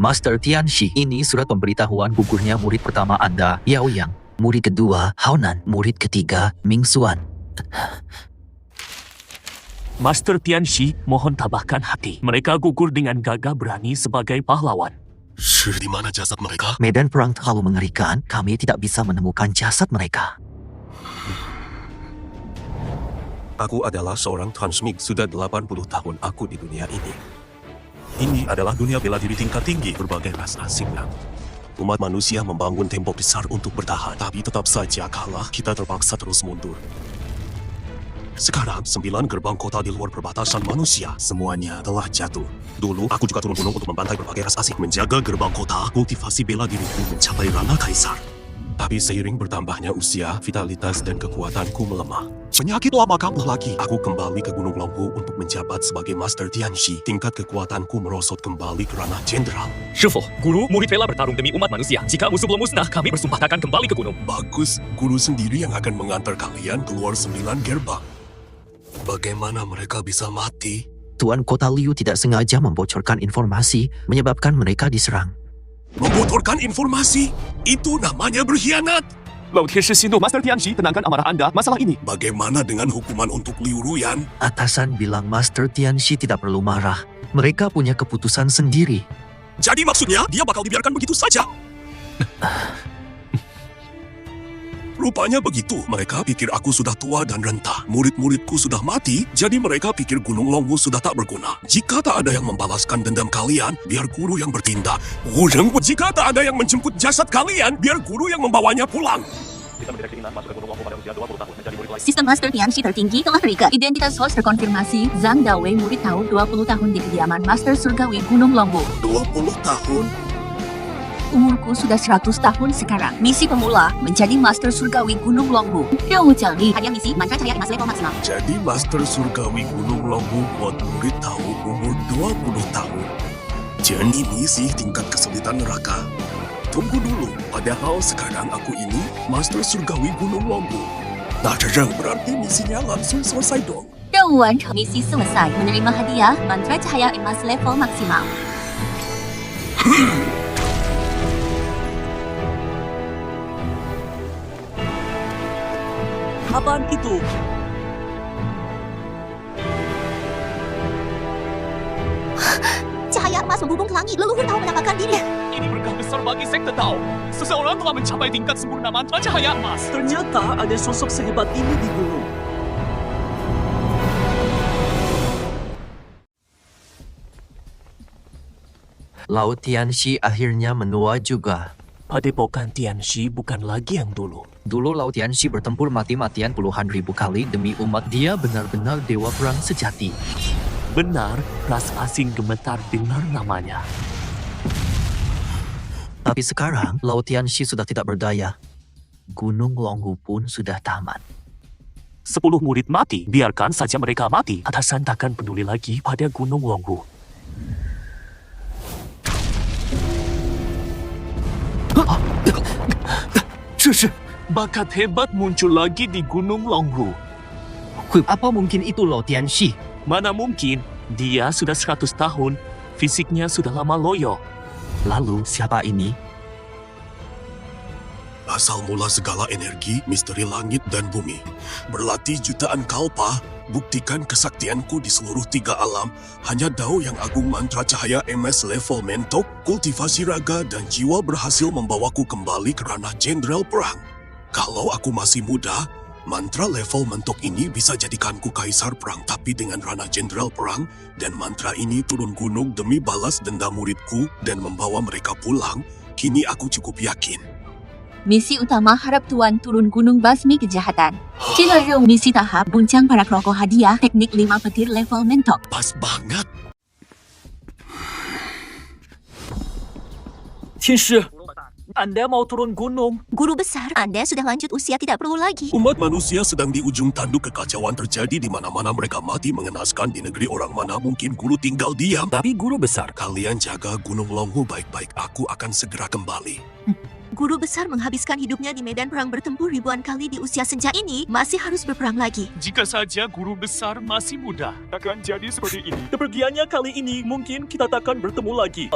Master Tianxi, ini surat pemberitahuan gugurnya murid pertama Anda, Yao Yang. Murid kedua, Haonan. Murid ketiga, Ming Xuan. Master Tianxi, mohon tabahkan hati. Mereka gugur dengan gagah berani sebagai pahlawan. Di mana jasad mereka? Medan perang terlalu mengerikan, kami tidak bisa menemukan jasad mereka. Aku adalah seorang transmig, sudah 80 tahun aku di dunia ini. Ini adalah dunia bela diri tingkat tinggi, berbagai ras asing. Umat manusia membangun tembok besar untuk bertahan, tapi tetap saja kalah, kita terpaksa terus mundur. Sekarang, 9 gerbang kota di luar perbatasan manusia, semuanya telah jatuh. Dulu, aku juga turun gunung untuk membantai berbagai ras asing, menjaga gerbang kota, kultivasi bela diriku mencapai ranah kaisar. Tapi seiring bertambahnya usia, vitalitas dan kekuatanku melemah. Penyakit lama kambuh lagi. Aku kembali ke Gunung Longhu untuk menjabat sebagai Master Tianxi. Tingkat kekuatanku merosot kembali ke ranah jenderal. Shifu, guru, murid rela bertarung demi umat manusia. Jika musuh belum musnah, kami bersumpah akan kembali ke gunung. Bagus, guru sendiri yang akan mengantar kalian keluar 9 gerbang. Bagaimana mereka bisa mati? Tuan Kota Liu tidak sengaja membocorkan informasi, menyebabkan mereka diserang. Membocorkan informasi? Itu namanya berkhianat. Lao Tianxi Xindu, Master Tianxi, tenangkan amarah Anda masalah ini. Bagaimana dengan hukuman untuk Liu Ruyan? Atasan bilang Master Tianxi tidak perlu marah. Mereka punya keputusan sendiri. Jadi maksudnya dia bakal dibiarkan begitu saja? Rupanya begitu. Mereka pikir aku sudah tua dan rentah. Murid-muridku sudah mati, jadi mereka pikir Gunung Longhu sudah tak berguna. Jika tak ada yang membalaskan dendam kalian, biar guru yang bertindak. Jika tak ada yang menjemput jasad kalian, biar guru yang membawanya pulang. Sistem Master Tianxi tertinggi telah terikat. Identitas host terkonfirmasi. Zhang Dawei, murid tahu 20 tahun di kediaman Master Surgawi Gunung Longhu. 20 tahun? Umurku sudah 100 tahun sekarang. Misi pemula, menjadi Master Surgawi Gunung Longhu.任务奖励, hadiah misi, mantra cahaya emas level maksimal. Jadi Master Surgawi Gunung Longhu buat murid tahu umur 20 tahun. Jadi misi tingkat kesulitan neraka. Tunggu dulu, padahal sekarang aku ini Master Surgawi Gunung Longhu. Nah, berarti misinya langsung selesai dong. 任务完成, misi selesai. Menerima hadiah, mantra cahaya emas level maksimal. Apaan itu? Cahaya emas menghubung ke langit. Leluhur tahu menampakkan diri. Ini berkah besar bagi sekte Tao. Seseorang telah mencapai tingkat sempurna mantra cahaya emas. Ternyata ada sosok sehebat ini di gunung. Lao Tianxi akhirnya menua juga. Padepokan Tianxi bukan lagi yang dulu. Dulu Lao Tianxi bertempur mati-matian puluhan ribu kali demi umat. Dia benar-benar dewa perang sejati. Benar, ras asing gemetar dengar namanya. Tapi sekarang, Lao Tianxi sudah tidak berdaya. Gunung Longhu pun sudah tamat. 10 murid mati, biarkan saja mereka mati. Atasan takkan peduli lagi pada Gunung Longhu. Bakat hebat muncul lagi di Gunung Longhu. Apa mungkin itu Lao Tianxi? Mana mungkin, dia sudah 100 tahun, fisiknya sudah lama loyo. Lalu siapa ini? Asal mula segala energi, misteri langit dan bumi. Berlatih jutaan kalpa, buktikan kesaktianku di seluruh 3 alam. Hanya Dao yang agung mantra cahaya MS level mentok, kultivasi raga dan jiwa berhasil membawaku kembali ke ranah jenderal perang. Kalau aku masih muda, mantra level mentok ini bisa jadikanku kaisar perang, tapi dengan ranah jenderal perang, dan mantra ini turun gunung demi balas dendam muridku dan membawa mereka pulang, kini aku cukup yakin. Misi utama harap Tuan turun gunung basmi kejahatan. Cina misi tahap buncang para rokok hadiah teknik 5 petir level mentok. Pas banget. Tianxi, Anda mau turun gunung? Guru besar, Anda sudah lanjut usia, tidak perlu lagi. Umat manusia sedang di ujung tanduk, kekacauan terjadi di mana-mana, mereka mati mengenaskan. Di negeri orang mana mungkin guru tinggal diam. Tapi guru besar, Kalian jaga Gunung Longhu baik-baik, aku akan segera kembali. Guru besar menghabiskan hidupnya di medan perang bertempur ribuan kali di usia senja ini, masih harus berperang lagi. Jika saja guru besar masih muda, takkan jadi seperti ini. kepergiannya kali ini mungkin kita takkan bertemu lagi.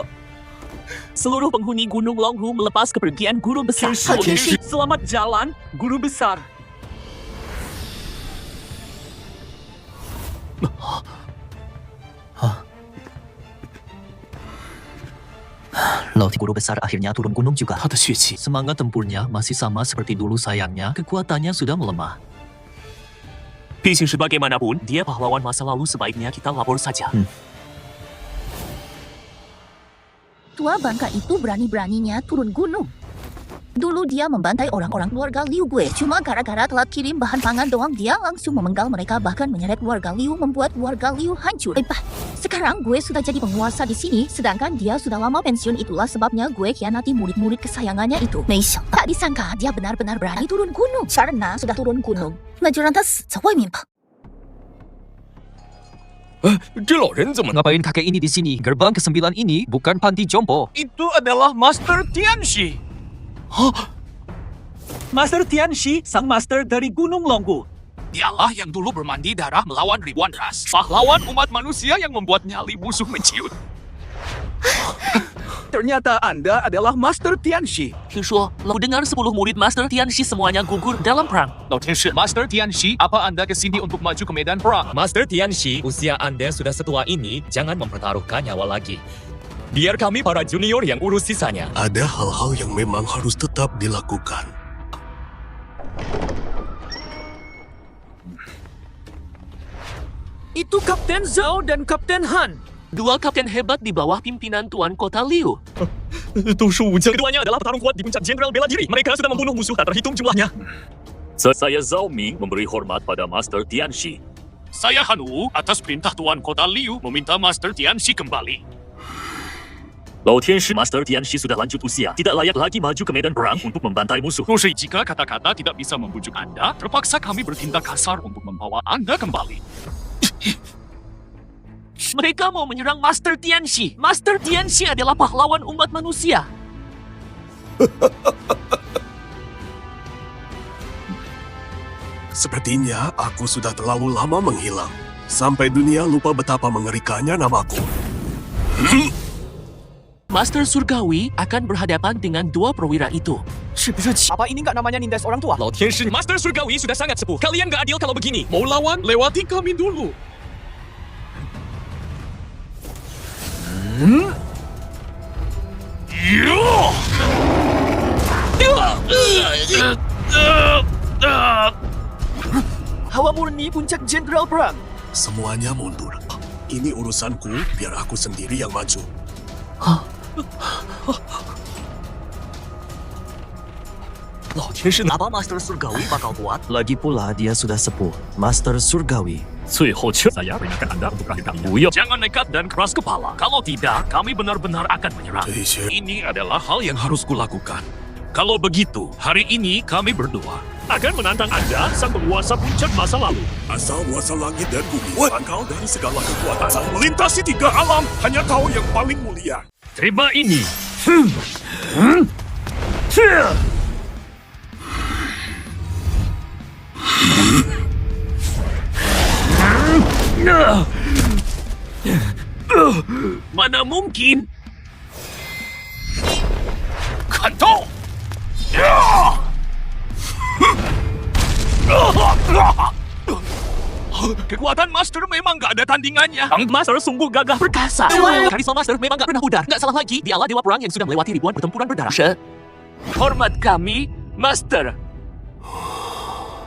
Seluruh penghuni Gunung Longhu melepas kepergian guru besar. Tianshi. Selamat jalan, guru besar. Lauti guru besar akhirnya turun gunung juga. 他的血气 Semangat tempurnya masih sama seperti dulu, sayangnya kekuatannya sudah melemah. 毕竟是 bagaimanapun, dia pahlawan masa lalu, sebaiknya kita lapor saja. Tua bangka itu berani-beraninya turun gunung. Dulu dia membantai orang-orang keluarga Liu gue. Cuma gara-gara telat kirim bahan pangan doang, dia langsung memenggal mereka, bahkan menyeret warga Liu, membuat warga Liu hancur. Sekarang gue sudah jadi penguasa di sini, sedangkan dia sudah lama pensiun. Itulah sebabnya gue khianati murid-murid kesayangannya itu. Meisha, tak disangka dia benar-benar berani turun gunung. Karena sudah turun gunung,那就让他死在外面吧。 这老人怎么？ Ngapain kakek ini di sini? Gerbang ke-9 ini bukan panti jompo. Itu adalah Master Tianshi. Master Tianshi, sang master dari Gunung Longhu. Dialah yang dulu bermandi darah melawan ribuan ras. Pahlawan umat manusia yang membuat nyali musuh menciut. Ternyata Anda adalah Master Tianshi. 听说老dengar 10 murid Master Tianshi semuanya gugur dalam perang. 老天使 Master Tianshi, apa Anda kesini untuk maju ke medan perang? Master Tianshi, usia Anda sudah setua ini, jangan mempertaruhkan nyawa lagi. Biar kami para junior yang urus sisanya. Ada hal-hal yang memang harus tetap dilakukan. Itu Kapten Zhao dan Kapten Han. Dua kapten hebat di bawah pimpinan Tuan Kota Liu. Keduanya adalah petarung kuat di puncak Jenderal Bela Diri. Mereka sudah membunuh musuh tak terhitung jumlahnya. Saya Zhao Ming memberi hormat pada Master Tianshi. Saya Han Wu, atas perintah Tuan Kota Liu, meminta Master Tianshi kembali. 老天师 Master Tianshi sudah lanjut usia, tidak layak lagi maju ke medan perang untuk membantai musuh. Roshi, jika kata-kata tidak bisa membujuk Anda, terpaksa kami bertindak kasar untuk membawa Anda kembali. Mereka mau menyerang Master Tianshi. Master Tianshi adalah pahlawan umat manusia. Sepertinya aku sudah terlalu lama menghilang. Sampai dunia lupa betapa mengerikannya namaku. Master Surgawi akan berhadapan dengan dua perwira itu. Apa ini nggak namanya nindas orang tua? 老天师 Master Surgawi sudah sangat sepuh. Kalian gak adil kalau begini. Mau lawan, lewati kami dulu. Hawa murni puncak Jenderal Perang. Semuanya mundur. Ini urusanku, biar aku sendiri yang maju. Apa Master Surgawi bakal kuat? Lagi pula dia sudah sepuh. Master Surgawi. 最后，saya peringatkan Anda untuk terakhir kalinya. Jangan nekat dan keras kepala. Kalau tidak, kami benar-benar akan menyerang. Ini adalah hal yang harus kulakukan. Kalau begitu, hari ini kami berdua Akan menantang Anda, sang penguasa puncak masa lalu. Asal muasal langit dan bumi, engkau dari segala kekuatan. Melintasi 3 alam, hanya kau yang paling mulia. Terima ini. Mana mungkin? Kanto! Kekuatan Master memang gak ada tandingannya. Sang Master sungguh gagah perkasa. Karisma Master memang gak pernah pudar. Gak salah lagi, dialah dewa perang yang sudah melewati ribuan pertempuran berdarah. Hormat kami, Master.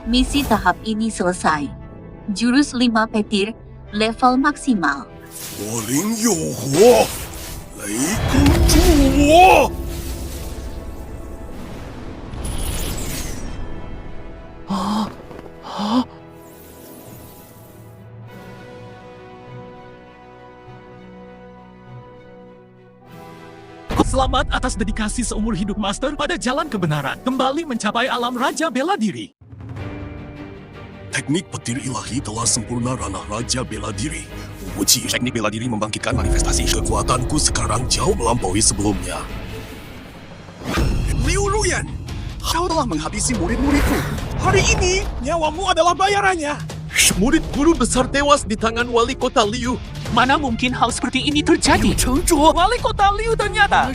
Misi tahap ini selesai. Jurus 5 petir, level maksimal. 我灵有火，雷公助我！ Selamat atas dedikasi seumur hidup Master pada jalan kebenaran. Kembali mencapai alam Raja Bela Diri. Teknik petir ilahi telah sempurna ranah Raja Bela Diri. Uji teknik bela diri membangkitkan manifestasi. Kekuatanku sekarang jauh melampaui sebelumnya. Liu Luyan, kau telah menghabisi murid-muridku. Hari ini, nyawamu adalah bayarannya. Murid guru besar tewas di tangan wali kota Liu. Mana mungkin hal seperti ini terjadi? Wali kota Liu ternyata.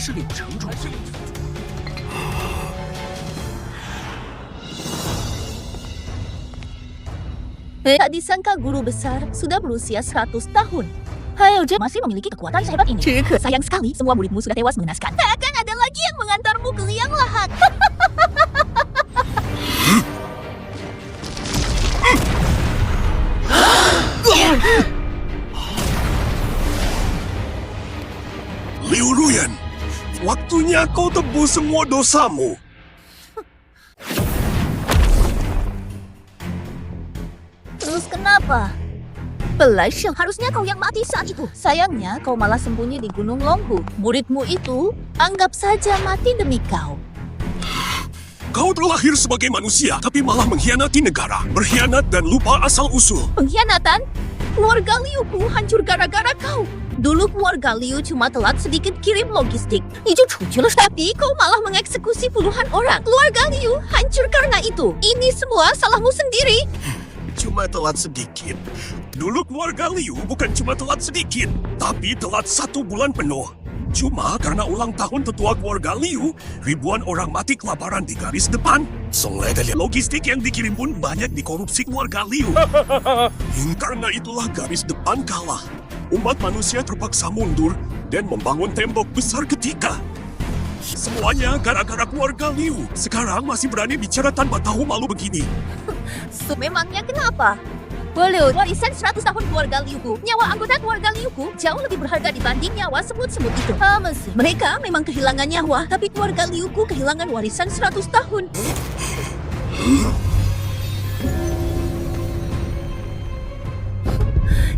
Tak disangka guru besar sudah berusia 100 tahun. Hayo Je masih memiliki kekuatan sehebat ini. Sayang sekali semua muridmu sudah tewas mengenaskan. Tak akan ada lagi yang mengantarmu ke liang lahat. Liu Ruyan, waktunya kau tebus semua dosamu. Terus kenapa? Pelashel, harusnya kau yang mati saat itu. Sayangnya kau malah sembunyi di Gunung Longhu. Muridmu itu anggap saja mati demi kau. Kau terlahir sebagai manusia, tapi malah mengkhianati negara, berkhianat dan lupa asal-usul. Pengkhianatan? Keluarga Liuku hancur gara-gara kau. Dulu keluarga Liu cuma telat sedikit kirim logistik. Tapi kau malah mengeksekusi puluhan orang. Keluarga Liu hancur karena itu. Ini semua salahmu sendiri. Cuma telat sedikit. Dulu keluarga Liu bukan cuma telat sedikit, tapi telat 1 bulan penuh. Cuma karena ulang tahun tetua keluarga Liu, ribuan orang mati kelaparan di garis depan. Logistik yang dikirim pun banyak dikorupsi keluarga Liu. Karena itulah garis depan kalah. Umat manusia terpaksa mundur dan membangun tembok besar ketiga. Semuanya gara-gara keluarga Liu. Sekarang masih berani bicara tanpa tahu malu begini. Memangnya kenapa? Walau warisan 100 tahun keluarga Liuku, nyawa anggota keluarga Liuku jauh lebih berharga dibanding nyawa semut-semut itu. Mereka memang kehilangan nyawa, tapi keluarga Liuku kehilangan warisan 100 tahun.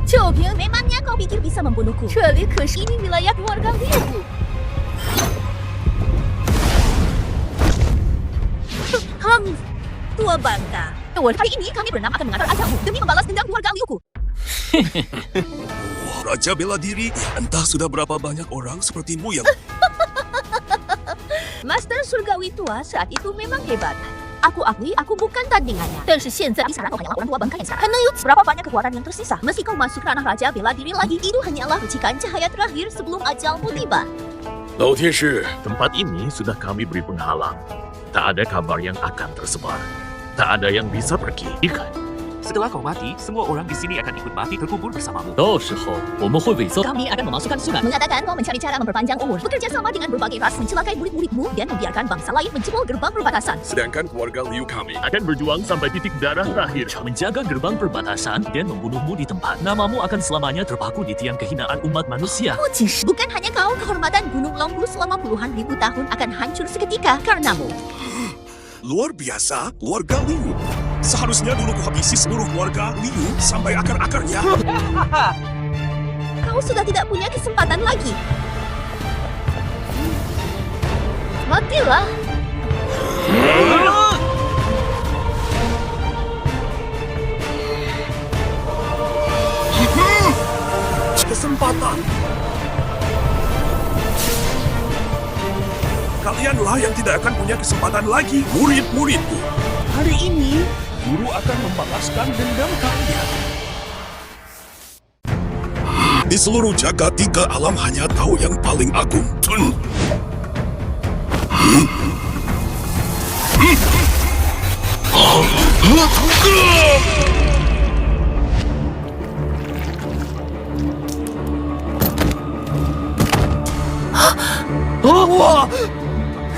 Coba, memangnya kau pikir bisa membunuhku? Ini wilayah keluarga Liuku. Tua bangka. Hari ini kami berenam akan mengantar ajalmu demi membalas dendam keluarga Liuku. Raja bela diri, entah sudah berapa banyak orang sepertimu yang... Master Surgawi tua saat itu memang hebat. Aku akui aku bukan tandingannya. Dan sekarang kau hanyalah orang tua bangka yang salah. Berapa banyak kekuatan yang tersisa? Meski kau masuk ranah Raja bela diri lagi, itu hanyalah percikan cahaya terakhir sebelum ajalmu tiba. Tempat ini sudah kami beri penghalang. Tak ada kabar yang akan tersebar. Tak ada yang bisa pergi, ikan. Setelah kau mati, semua orang di sini akan ikut mati terkubur bersamamu. Kami akan memasukkan surat. Mengatakan kau mencari cara memperpanjang umur, bekerja sama dengan berbagai ras mencelakai murid-muridmu dan membiarkan bangsa lain menjebol gerbang perbatasan. Sedangkan keluarga Liu kami Akan berjuang sampai titik darah terakhir. Menjaga gerbang perbatasan dan membunuhmu di tempat. Namamu akan selamanya terpaku di tiang kehinaan umat manusia. Bukan hanya kau, kehormatan Gunung Longhu selama puluhan ribu tahun akan hancur seketika karenamu. luar biasa, keluarga Liu. Seharusnya dulu kuhabisi seluruh keluarga Liu sampai akar-akarnya. Kau sudah tidak punya kesempatan lagi. Matilah. Kesempatan. Kalianlah yang tidak akan punya kesempatan lagi, murid-muridku. Hari ini, guru akan membalaskan dendam kalian. Di seluruh jagat tiga alam hanya tahu yang paling agung.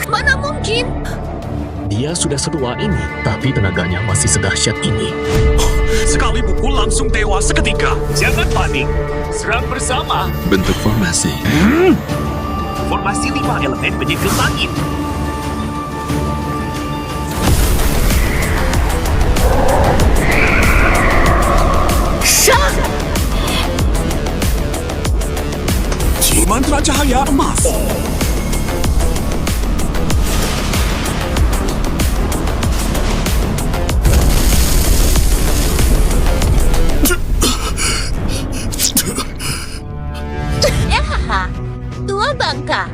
Mana mungkin? Dia sudah setua ini, tapi tenaganya masih sedahsyat ini. Sekali pukul langsung tewas seketika. Jangan panik, serang bersama. Bentuk formasi. Formasi 5 elemen penyegel langit. Mantra cahaya emas. Hahaha, tua bangka.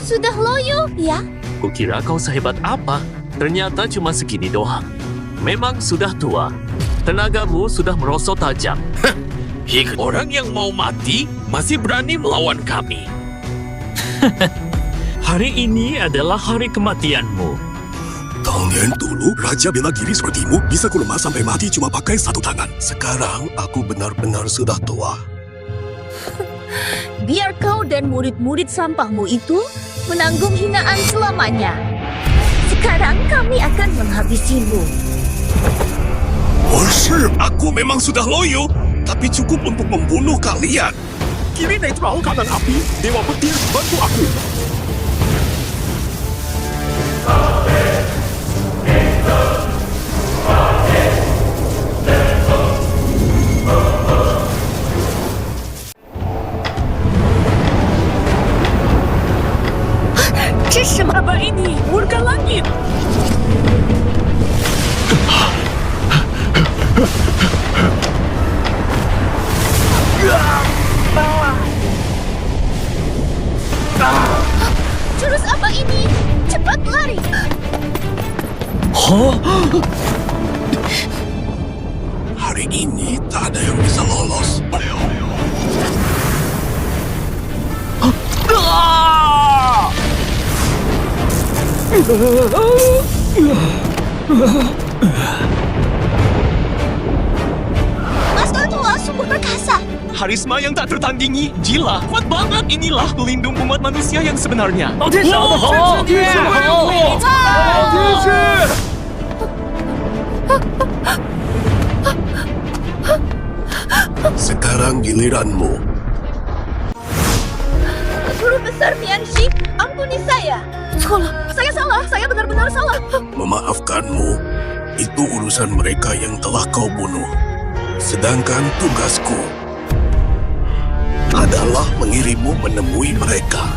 Sudah loyo, ya? Kukira kau sehebat apa? Ternyata cuma segini doang. Memang sudah tua. Tenagamu sudah merosot tajam. Orang yang mau mati masih berani melawan kami. Hari ini adalah hari kematianmu. Tahun dulu, Raja bela diri sepertimu bisa kulemah sampai mati cuma pakai satu tangan. Sekarang, aku benar-benar sudah tua. Biar kau dan murid-murid sampahmu itu menanggung hinaan selamanya. Sekarang kami akan menghabisimu. Worship, aku memang sudah loyo, tapi cukup untuk membunuh kalian. Kiri netral kanan api, Dewa Petir bantu aku. Apa ini? Murka langit! Jurus apa ini? Cepat lari! Hari ini tak ada yang bisa lolos. Master tua sungguh perkasa. Harisma yang tak tertandingi, gila, kuat banget. Inilah pelindung umat manusia yang sebenarnya. Sekarang giliranmu. Guru besar Mianxi, ampuni saya. Saya salah, saya benar-benar salah. Memaafkanmu, itu urusan mereka yang telah kau bunuh. Sedangkan tugasku adalah mengirimmu menemui mereka.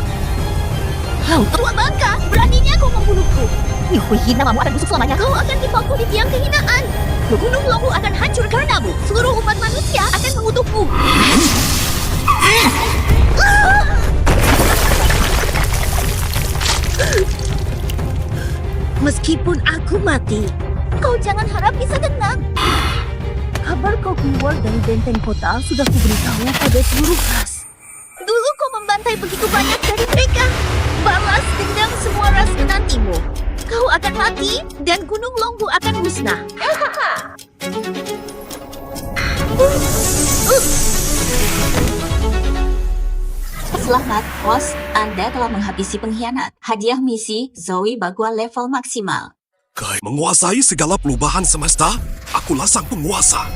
Tua bangka, beraninya kau membunuhku. Yuhui, namamu akan busuk selamanya. Kau akan dipaku di tiang kehinaan. Gunung Lowu akan hancur karenamu. Seluruh umat manusia akan mengutukmu. Meskipun aku mati, kau jangan harap bisa tenang. Kabar kau keluar dari benteng kota sudah kuberitahu pada seluruh ras. Dulu kau membantai begitu banyak dari mereka. Balas dendam semua ras menantimu. Kau akan mati dan Gunung Longbu akan musnah. Selamat, bos. Anda telah menghabisi pengkhianat. Hadiah misi Zoe Bagua level maksimal. Kai menguasai segala perubahan semesta, akulah sang penguasa.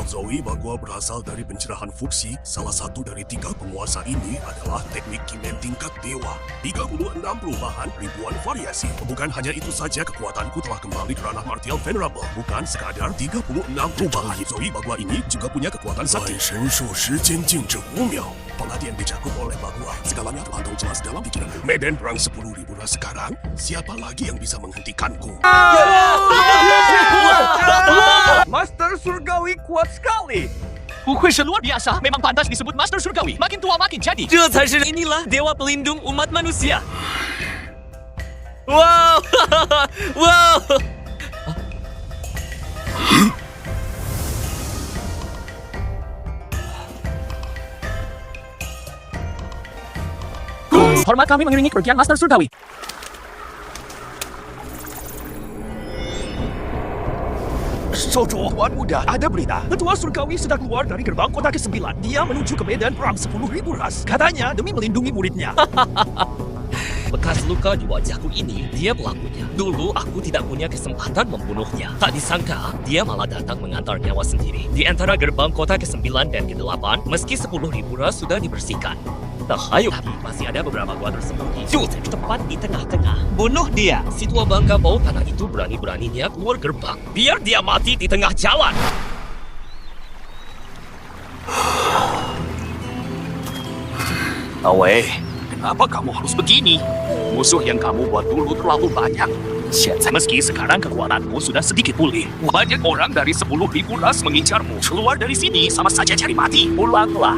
Zoe Bagua berasal dari pencerahan fuksi. Salah satu dari 3 penguasa ini adalah teknik kimen tingkat dewa. 36 perubahan, ribuan variasi. Bukan hanya itu saja, kekuatanku telah kembali ke ranah martial venerable. Bukan sekadar 36 perubahan. Zoe Bagua ini juga punya kekuatan sakti. Pengadian dicakup oleh Bagua. Segalanya terpantau jelas dalam pikiranku. Medan perang 10.000 ras sekarang. Siapa lagi yang bisa menghentikanku? Master Surgawi kuat sekali. Luar biasa, memang pantas disebut Master Surgawi. Makin tua makin jadi. Inilah dewa pelindung umat manusia. Wow, wow. Hormat kami mengiringi kepergian Master Surgawi. Tuan muda, ada berita. Ketua Surgawi sedang keluar dari gerbang kota ke-9. Dia menuju ke medan perang 10.000 ras. Katanya demi melindungi muridnya. Bekas luka di wajahku ini, dia pelakunya. Dulu aku tidak punya kesempatan membunuhnya. Tak disangka, dia malah datang mengantar nyawa sendiri. Di antara gerbang kota ke-9 dan ke-8, meski 10.000 ras sudah dibersihkan. Tahayul, tapi masih ada beberapa gua tersembunyi. Tepat di tengah-tengah. Bunuh dia. Si tua bangka bau tanah itu berani-beraninya keluar gerbang. Biar dia mati di tengah jalan. Awei, kenapa kamu harus begini? Musuh yang kamu buat dulu terlalu banyak. Meski sekarang kekuatanmu sudah sedikit pulih, banyak orang dari 10.000 ras mengincarmu. Keluar dari sini sama saja cari mati. Pulanglah.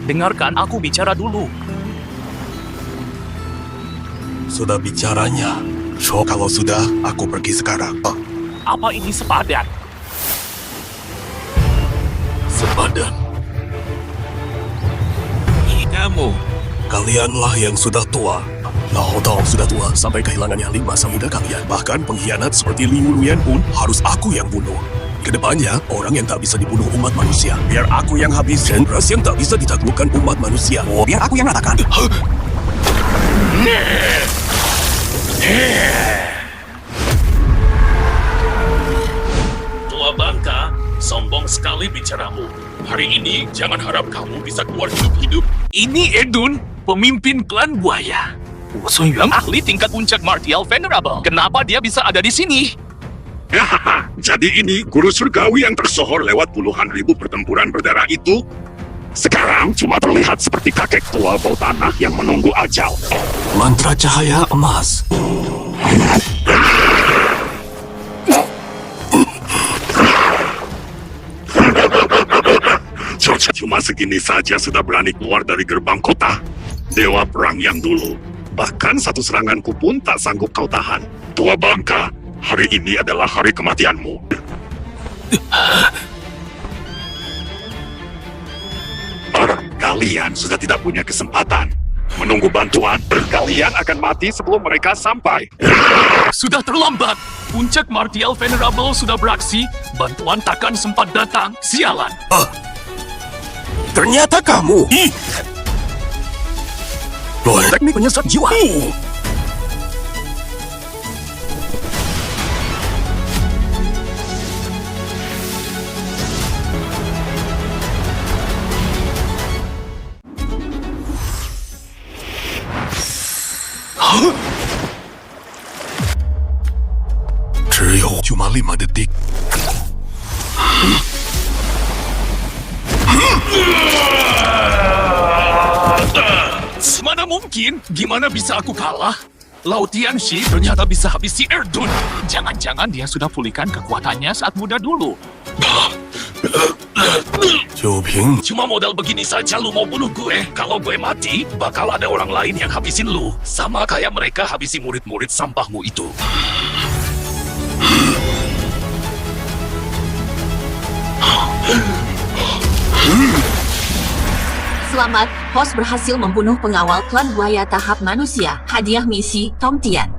Dengarkan aku bicara dulu. Sudah bicaranya. So, kalau sudah, aku pergi sekarang. Apa ini sepadan? Sepadan. Kamu. Kalianlah yang sudah tua. Lao Dao sudah tua sampai kehilangan nyali masa muda kalian. Bahkan pengkhianat seperti Liu Luyan pun harus aku yang bunuh. Kedepannya, orang yang tak bisa dibunuh umat manusia. Biar aku yang habisin ras yang tak bisa ditaklukkan umat manusia. Biar aku yang ratakan. Tua bangka, sombong sekali bicaramu. Hari ini, jangan harap kamu bisa keluar hidup-hidup. Ini Erdun, pemimpin klan buaya. Sun Yuan ahli tingkat puncak martial venerable. Kenapa dia bisa ada di sini? Jadi ini guru surgawi yang tersohor lewat puluhan ribu pertempuran berdarah itu sekarang cuma terlihat seperti kakek tua bau tanah yang menunggu ajal. Mantra cahaya emas. Cuma segini saja sudah berani keluar dari gerbang kota. Dewa perang yang dulu. Bahkan satu seranganku pun tak sanggup kau tahan. Tua bangka, hari ini adalah hari kematianmu. Kalian sudah tidak punya kesempatan. Menunggu bantuan, kalian akan mati sebelum mereka sampai. Sudah terlambat. Puncak martial venerable sudah beraksi. Bantuan takkan sempat datang. Sialan. Ternyata kamu. Teknik penyesat jiwa. Cuma 5 detik. Mana mungkin? Gimana bisa aku kalah? Lao Tianxi ternyata bisa habisi Erdun. Jangan-jangan dia sudah pulihkan kekuatannya saat muda dulu. Jiuping, Cuma modal begini saja lu mau bunuh gue. Kalau gue mati, bakal ada orang lain yang habisin lu. Sama kayak mereka habisi murid-murid sampahmu itu. Selamat, host berhasil membunuh pengawal klan buaya tahap manusia. Hadiah misi Tong Tian.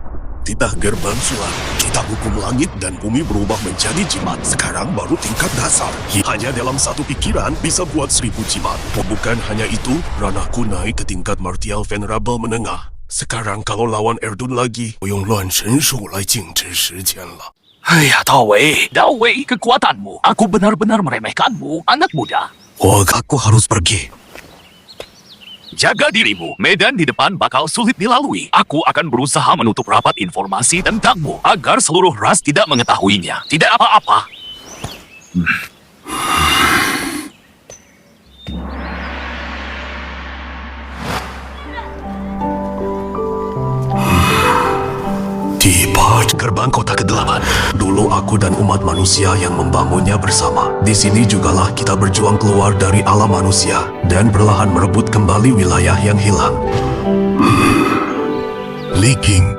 titah gerbang suar. Kitab hukum langit dan bumi berubah menjadi jimat. Sekarang baru tingkat dasar. Hanya dalam satu pikiran bisa buat 1000 jimat. Bukan hanya itu, ranahku naik ke tingkat martial venerable menengah. Sekarang kalau lawan Erdun lagi,用乱神术来静止时间了。 Dawei, kekuatanmu. Aku benar-benar meremehkanmu, anak muda. Aku harus pergi. Jaga dirimu. Medan di depan bakal sulit dilalui. Aku akan berusaha menutup rapat informasi tentangmu agar seluruh ras tidak mengetahuinya. Tidak apa-apa. Tiba gerbang kota ke-8. Dulu aku dan umat manusia yang membangunnya bersama. Di sini jugalah kita berjuang keluar dari alam manusia dan perlahan merebut kembali wilayah yang hilang. Li King.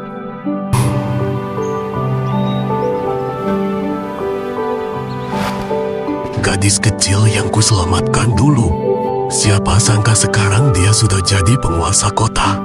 Gadis kecil yang kuselamatkan dulu. Siapa sangka sekarang dia sudah jadi penguasa kota.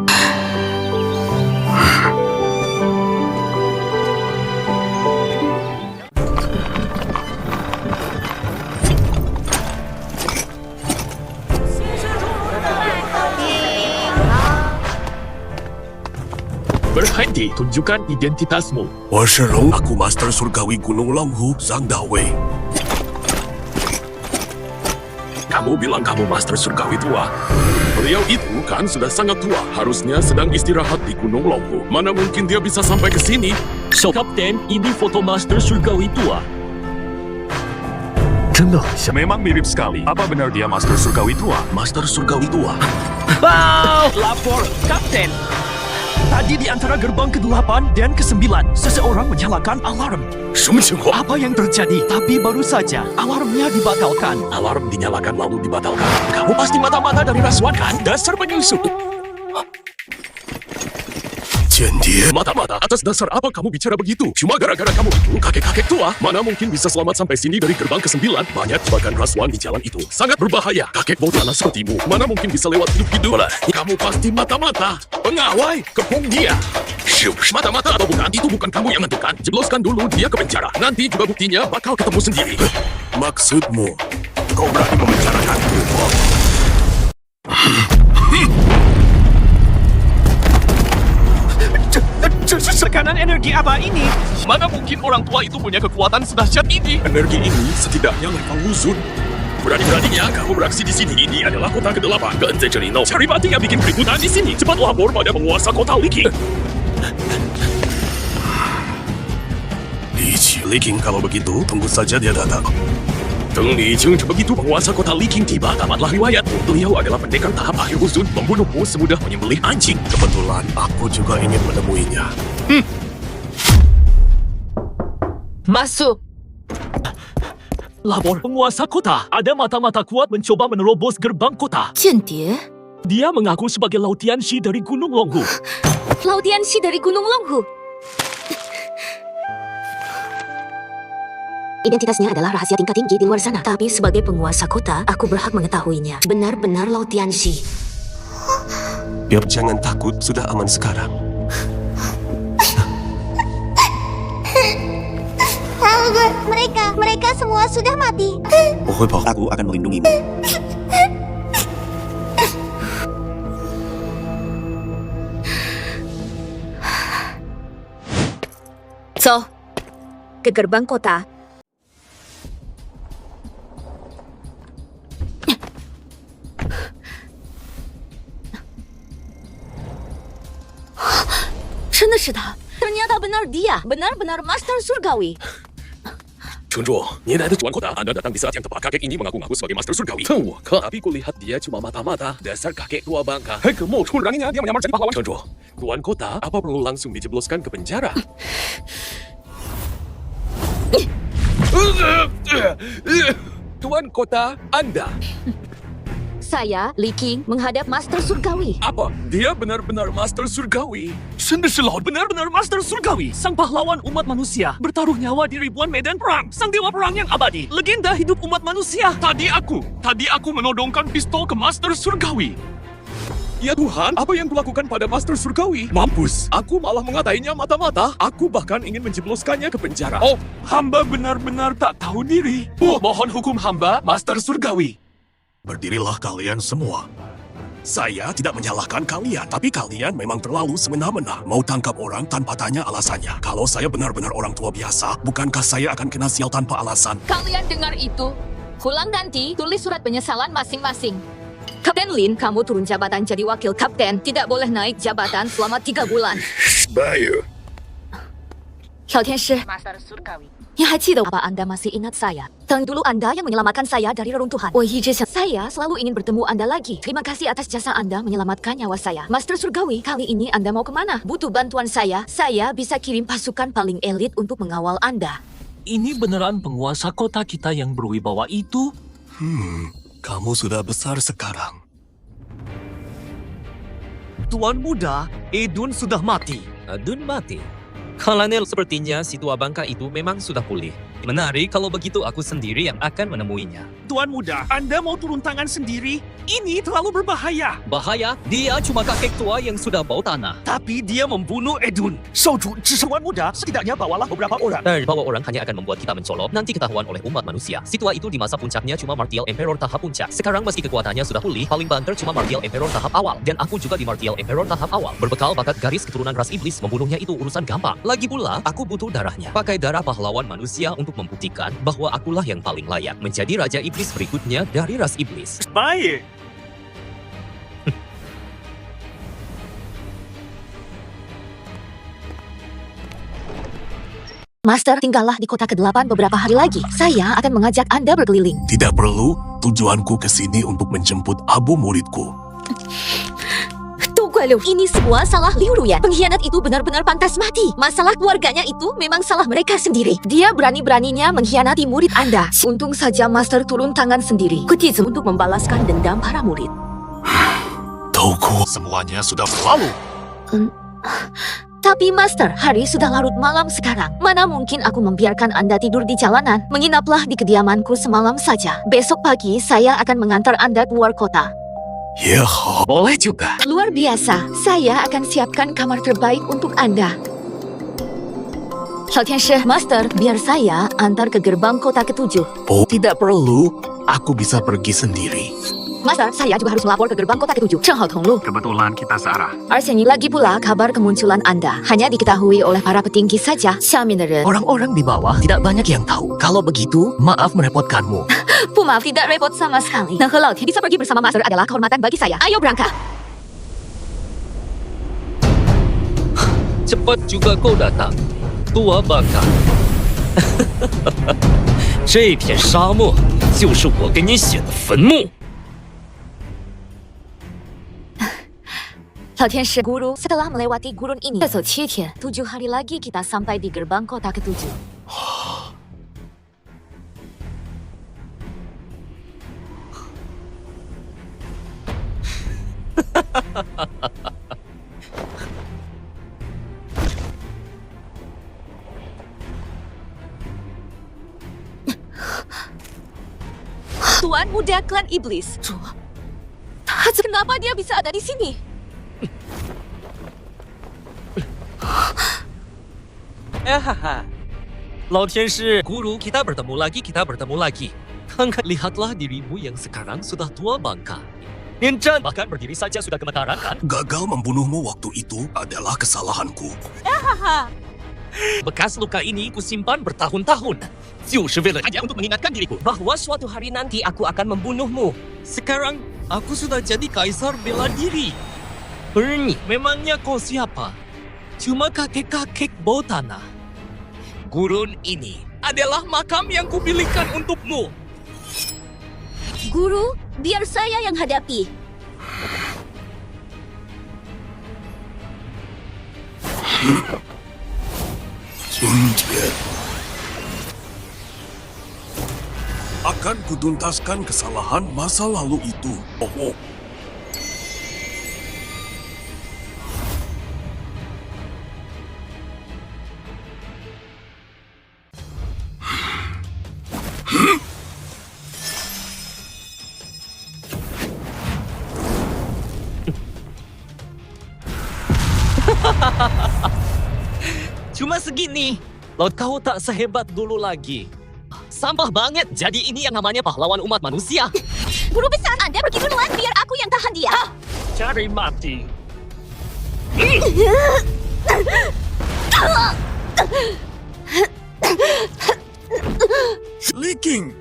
Berhenti, tunjukkan identitasmu. Aku Master Surgawi Gunung Longhu, Zhang Dawei. Kamu bilang kamu Master Surgawi tua. Beliau itu kan sudah sangat tua. Harusnya sedang istirahat di Gunung Longhu. Mana mungkin dia bisa sampai ke sini? So, Kapten, ini foto Master Surgawi tua. Memang mirip sekali. Apa benar dia Master Surgawi tua? Master Surgawi tua. Wow! Lapor, Kapten. Tadi di antara gerbang ke-8 dan ke-9, seseorang menyalakan alarm. 什么情况？ Apa yang terjadi? Tapi baru saja alarmnya dibatalkan. Alarm dinyalakan lalu dibatalkan. Kamu pasti mata-mata dari rasuan kan? Dasar penyusup. Cendia, Mata-mata, atas dasar apa kamu bicara begitu? Cuma gara-gara kamu itu kakek-kakek tua. Mana mungkin bisa selamat sampai sini dari gerbang ke-9? Banyak jebakan rasuan di jalan itu. Sangat berbahaya. Kakek bau tanah sepertimu. Mana mungkin bisa lewat hidup-hidup? Kamu pasti mata-mata. Pengawai, kepung dia. Mata-mata atau bukan, itu bukan kamu yang menentukan. Jebloskan dulu dia ke penjara. Nanti juga buktinya bakal ketemu sendiri. maksudmu, kau berani memenjarakanku? Tekanan energi apa ini? Mana mungkin orang tua itu punya kekuatan sedahsyat ini? Energi ini setidaknya level wuzud. Berani-beraninya kamu beraksi di sini. Ini adalah kota ke-8. Cari mati yang bikin keributan di sini. Cepat lapor pada penguasa kota Liking. Liking kalau begitu, tunggu saja dia datang. Teng Li Jeng, begitu penguasa kota Liking tiba, tamatlah riwayatmu. Beliau adalah pendekar tahap akhir wuzud, membunuhmu semudah menyembelih anjing. Kebetulan aku juga ingin menemuinya. Masuk. Lapor penguasa kota. Ada mata-mata kuat mencoba menerobos gerbang kota. 间谍， Dia mengaku sebagai Lautian Shi dari Gunung Longhu. Lautian Shi dari Gunung Longhu. Identitasnya adalah rahasia tingkat tinggi di luar sana. Tapi sebagai penguasa kota, aku berhak mengetahuinya. Benar-benar Lautian Shi. Biar jangan takut, sudah aman sekarang. Mereka semua sudah mati. Aku akan melindungimu. So, ke gerbang kota. Ternyata benar dia. Benar-benar Master Surgawi. Chunzhu, Anda tuan kota. Anda datang di saat yang tepat. Kakek ini mengaku-ngaku sebagai Master Surgawi. Tapi kulihat dia cuma mata-mata. Dasar kakek tua bangka. Hei, kamu beraninya dia menyamar jadi pahlawan. Chunzhu, tuan kota, apa perlu langsung dijebloskan ke penjara? Tuan kota, Anda. Saya, Li King, menghadap Master Surgawi. Apa? Dia benar-benar Master Surgawi. Sendeselot benar-benar Master Surgawi. Sang pahlawan umat manusia. Bertaruh nyawa di ribuan medan perang. Sang dewa perang yang abadi. Legenda hidup umat manusia. Tadi aku menodongkan pistol ke Master Surgawi. Ya Tuhan, apa yang kulakukan pada Master Surgawi? Mampus. Aku malah mengatainya mata-mata. Aku bahkan ingin menjebloskannya ke penjara. Oh, hamba benar-benar tak tahu diri. Mohon hukum hamba, Master Surgawi. Berdirilah kalian semua. Saya tidak menyalahkan kalian, tapi kalian memang terlalu semena-mena. Mau tangkap orang tanpa tanya alasannya. Kalau saya benar-benar orang tua biasa, bukankah saya akan kena sial tanpa alasan? Kalian dengar itu? Pulang nanti, tulis surat penyesalan masing-masing. Kapten Lin, kamu turun jabatan jadi wakil kapten. Tidak boleh naik jabatan selama 3 bulan. Bayu. 小天使 Master Surgawi. 你还记得 apa Anda masih ingat saya? Tahun dulu Anda yang menyelamatkan saya dari reruntuhan. Saya selalu ingin bertemu Anda lagi. Terima kasih atas jasa Anda menyelamatkan nyawa saya. Master Surgawi, kali ini Anda mau kemana? Butuh bantuan saya. Saya bisa kirim pasukan paling elit untuk mengawal Anda. Ini beneran penguasa kota kita yang berwibawa itu? Kamu sudah besar sekarang. Tuan muda, Edun sudah mati. Adun mati. Kolonel, sepertinya si tua bangka itu memang sudah pulih. Menarik, kalau begitu aku sendiri yang akan menemuinya. Tuan muda, Anda mau turun tangan sendiri? Ini terlalu berbahaya. Bahaya, dia cuma kakek tua yang sudah bau tanah. Tapi dia membunuh Edun. Tuan muda, setidaknya bawalah beberapa orang. Dan bawa orang hanya akan membuat kita mencolok, nanti ketahuan oleh umat manusia. Si tua itu di masa puncaknya cuma Martial Emperor tahap puncak. Sekarang meski kekuatannya sudah pulih, paling banter cuma Martial Emperor tahap awal. Dan aku juga di Martial Emperor tahap awal. Berbekal bakat garis keturunan ras iblis, membunuhnya itu urusan gampang. Lagi pula, aku butuh darahnya. Pakai darah pahlawan manusia untuk membuktikan bahwa akulah yang paling layak menjadi raja iblis berikutnya dari ras iblis. Baik. Master, tinggallah di kota ke-8 beberapa hari lagi. Saya akan mengajak Anda berkeliling. Tidak perlu, tujuanku ke sini untuk menjemput abu muridku. Tunggu. 怪Liu. Ini semua salah Liu Ruyan. Pengkhianat itu benar-benar pantas mati. Masalah keluarganya itu memang salah mereka sendiri. Dia berani-beraninya mengkhianati murid Anda. Untung saja Master turun tangan sendiri. Kutizu untuk membalaskan dendam para murid. Tauku. Semuanya sudah berlalu. Tapi Master, hari sudah larut malam sekarang. Mana mungkin aku membiarkan Anda tidur di jalanan? Menginaplah di kediamanku semalam saja. Besok pagi saya akan mengantar Anda keluar kota. Ya, Boleh juga. Luar biasa, saya akan siapkan kamar terbaik untuk Anda. Xiaotianshi, Master, biar saya antar ke gerbang kota ke-7. oh tidak perlu. Aku bisa pergi sendiri. Master, saya juga harus melapor ke gerbang kota ke-7. Cenghao Tonglu. Kebetulan kita searah. Arseni lagi pula kabar kemunculan Anda hanya diketahui oleh para petinggi saja. Orang-orang di bawah tidak banyak yang tahu. Kalau begitu, maaf merepotkanmu. Maaf, tidak repot sama sekali. Nah, kalau bisa pergi bersama Master adalah kehormatan bagi saya. Ayo berangkat. Cepat juga kau datang, tua bangka. 这片沙漠就是我给你写的坟墓。 Xiaotianshi, Guru, setelah melewati gurun ini, besok 7 天, 7 hari lagi kita sampai di gerbang kota ke-7. Tuan muda klan iblis. Kenapa dia bisa ada di sini? Guru, kita bertemu lagi. Lihatlah dirimu yang sekarang sudah tua bangka. Ninchan bahkan berdiri saja sudah gemetaran kan? Gagal membunuhmu waktu itu adalah kesalahanku. Bekas luka ini kusimpan bertahun-tahun. Hanya untuk mengingatkan diriku bahwa suatu hari nanti aku akan membunuhmu. Sekarang aku sudah jadi kaisar bela diri. Berni, memangnya kau siapa? Cuma kakek-kakek bau tanah. Gurun ini adalah makam yang kupilihkan untukmu. Guru, biar saya yang hadapi. Suntian. Akan kutuntaskan kesalahan masa lalu itu. Oh. Cuma segini. Laut kau tak sehebat dulu lagi. Sampah banget. Jadi ini yang namanya pahlawan umat manusia. Guru besar, Anda pergi duluan biar aku yang tahan dia. Cari mati. Leaking.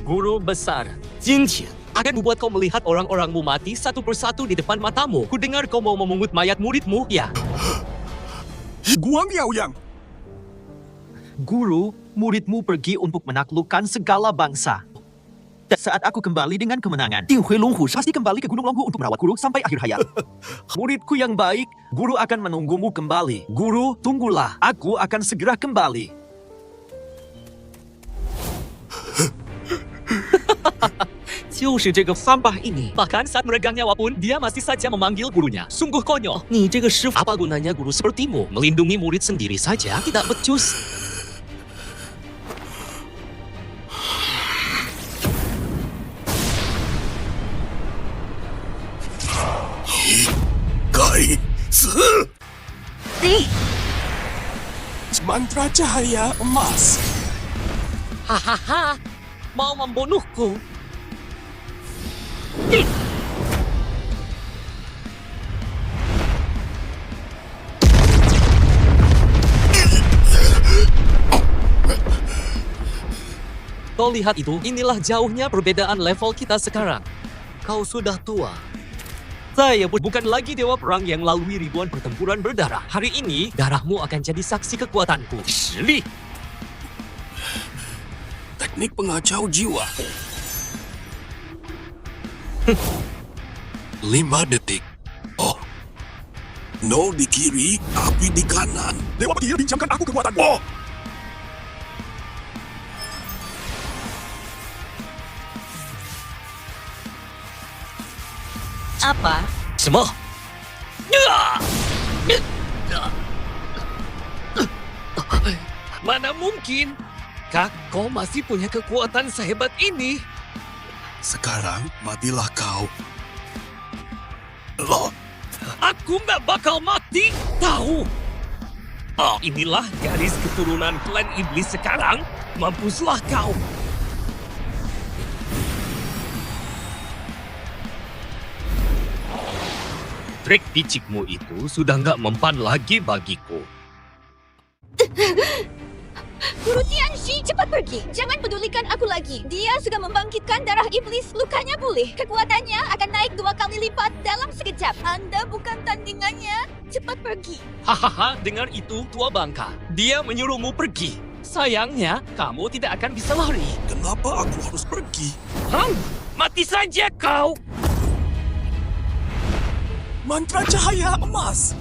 Guru besar, Jintian akan membuat kau melihat orang-orangmu mati satu persatu di depan matamu. Ku dengar kau mau memungut mayat muridmu, ya? Guang Yaoyang. Guru, muridmu pergi untuk menaklukkan segala bangsa. Dan saat aku kembali dengan kemenangan, Ting Hui Longhu pasti kembali ke Gunung Longhu untuk merawat guru sampai akhir hayat. Muridku yang baik, guru akan menunggumu kembali. Guru, tunggulah, aku akan segera kembali. Sampah ini. Bahkan saat meregang nyawa pun, dia masih saja memanggil gurunya. Sungguh konyol. Apa gunanya guru sepertimu? Melindungi murid sendiri saja tidak becus. Gai. Mantra cahaya emas. Hahaha. Mau membunuhku? Kau lihat itu? Inilah jauhnya perbedaan level kita sekarang. Kau sudah tua. Saya bukan lagi dewa perang yang lalui ribuan pertempuran berdarah. Hari ini, darahmu akan jadi saksi kekuatanku. Shili. Teknik pengacau jiwa. 5 detik. Oh. 0 di kiri, api di kanan. Dewa petir, pinjamkan aku kekuatanmu. Oh. Apa? 什么？ Mana mungkin? Kak, kau masih punya kekuatan sehebat ini? Sekarang matilah kau. Loh, Aku nggak bakal mati, tahu? Oh, inilah garis keturunan klan iblis sekarang. Mampuslah kau. Trik picikmu itu sudah nggak mempan lagi bagiku. Guru Tianxi, cepat pergi. Jangan pedulikan aku lagi. Dia sudah membangkitkan darah iblis. Lukanya pulih. Kekuatannya akan naik 2 kali lipat dalam sekejap. Anda bukan tandingannya. Cepat pergi. Hahaha, dengar itu tua bangka. Dia menyuruhmu pergi. Sayangnya, kamu tidak akan bisa lari. kenapa aku harus pergi? Mati saja kau. Mantra cahaya emas.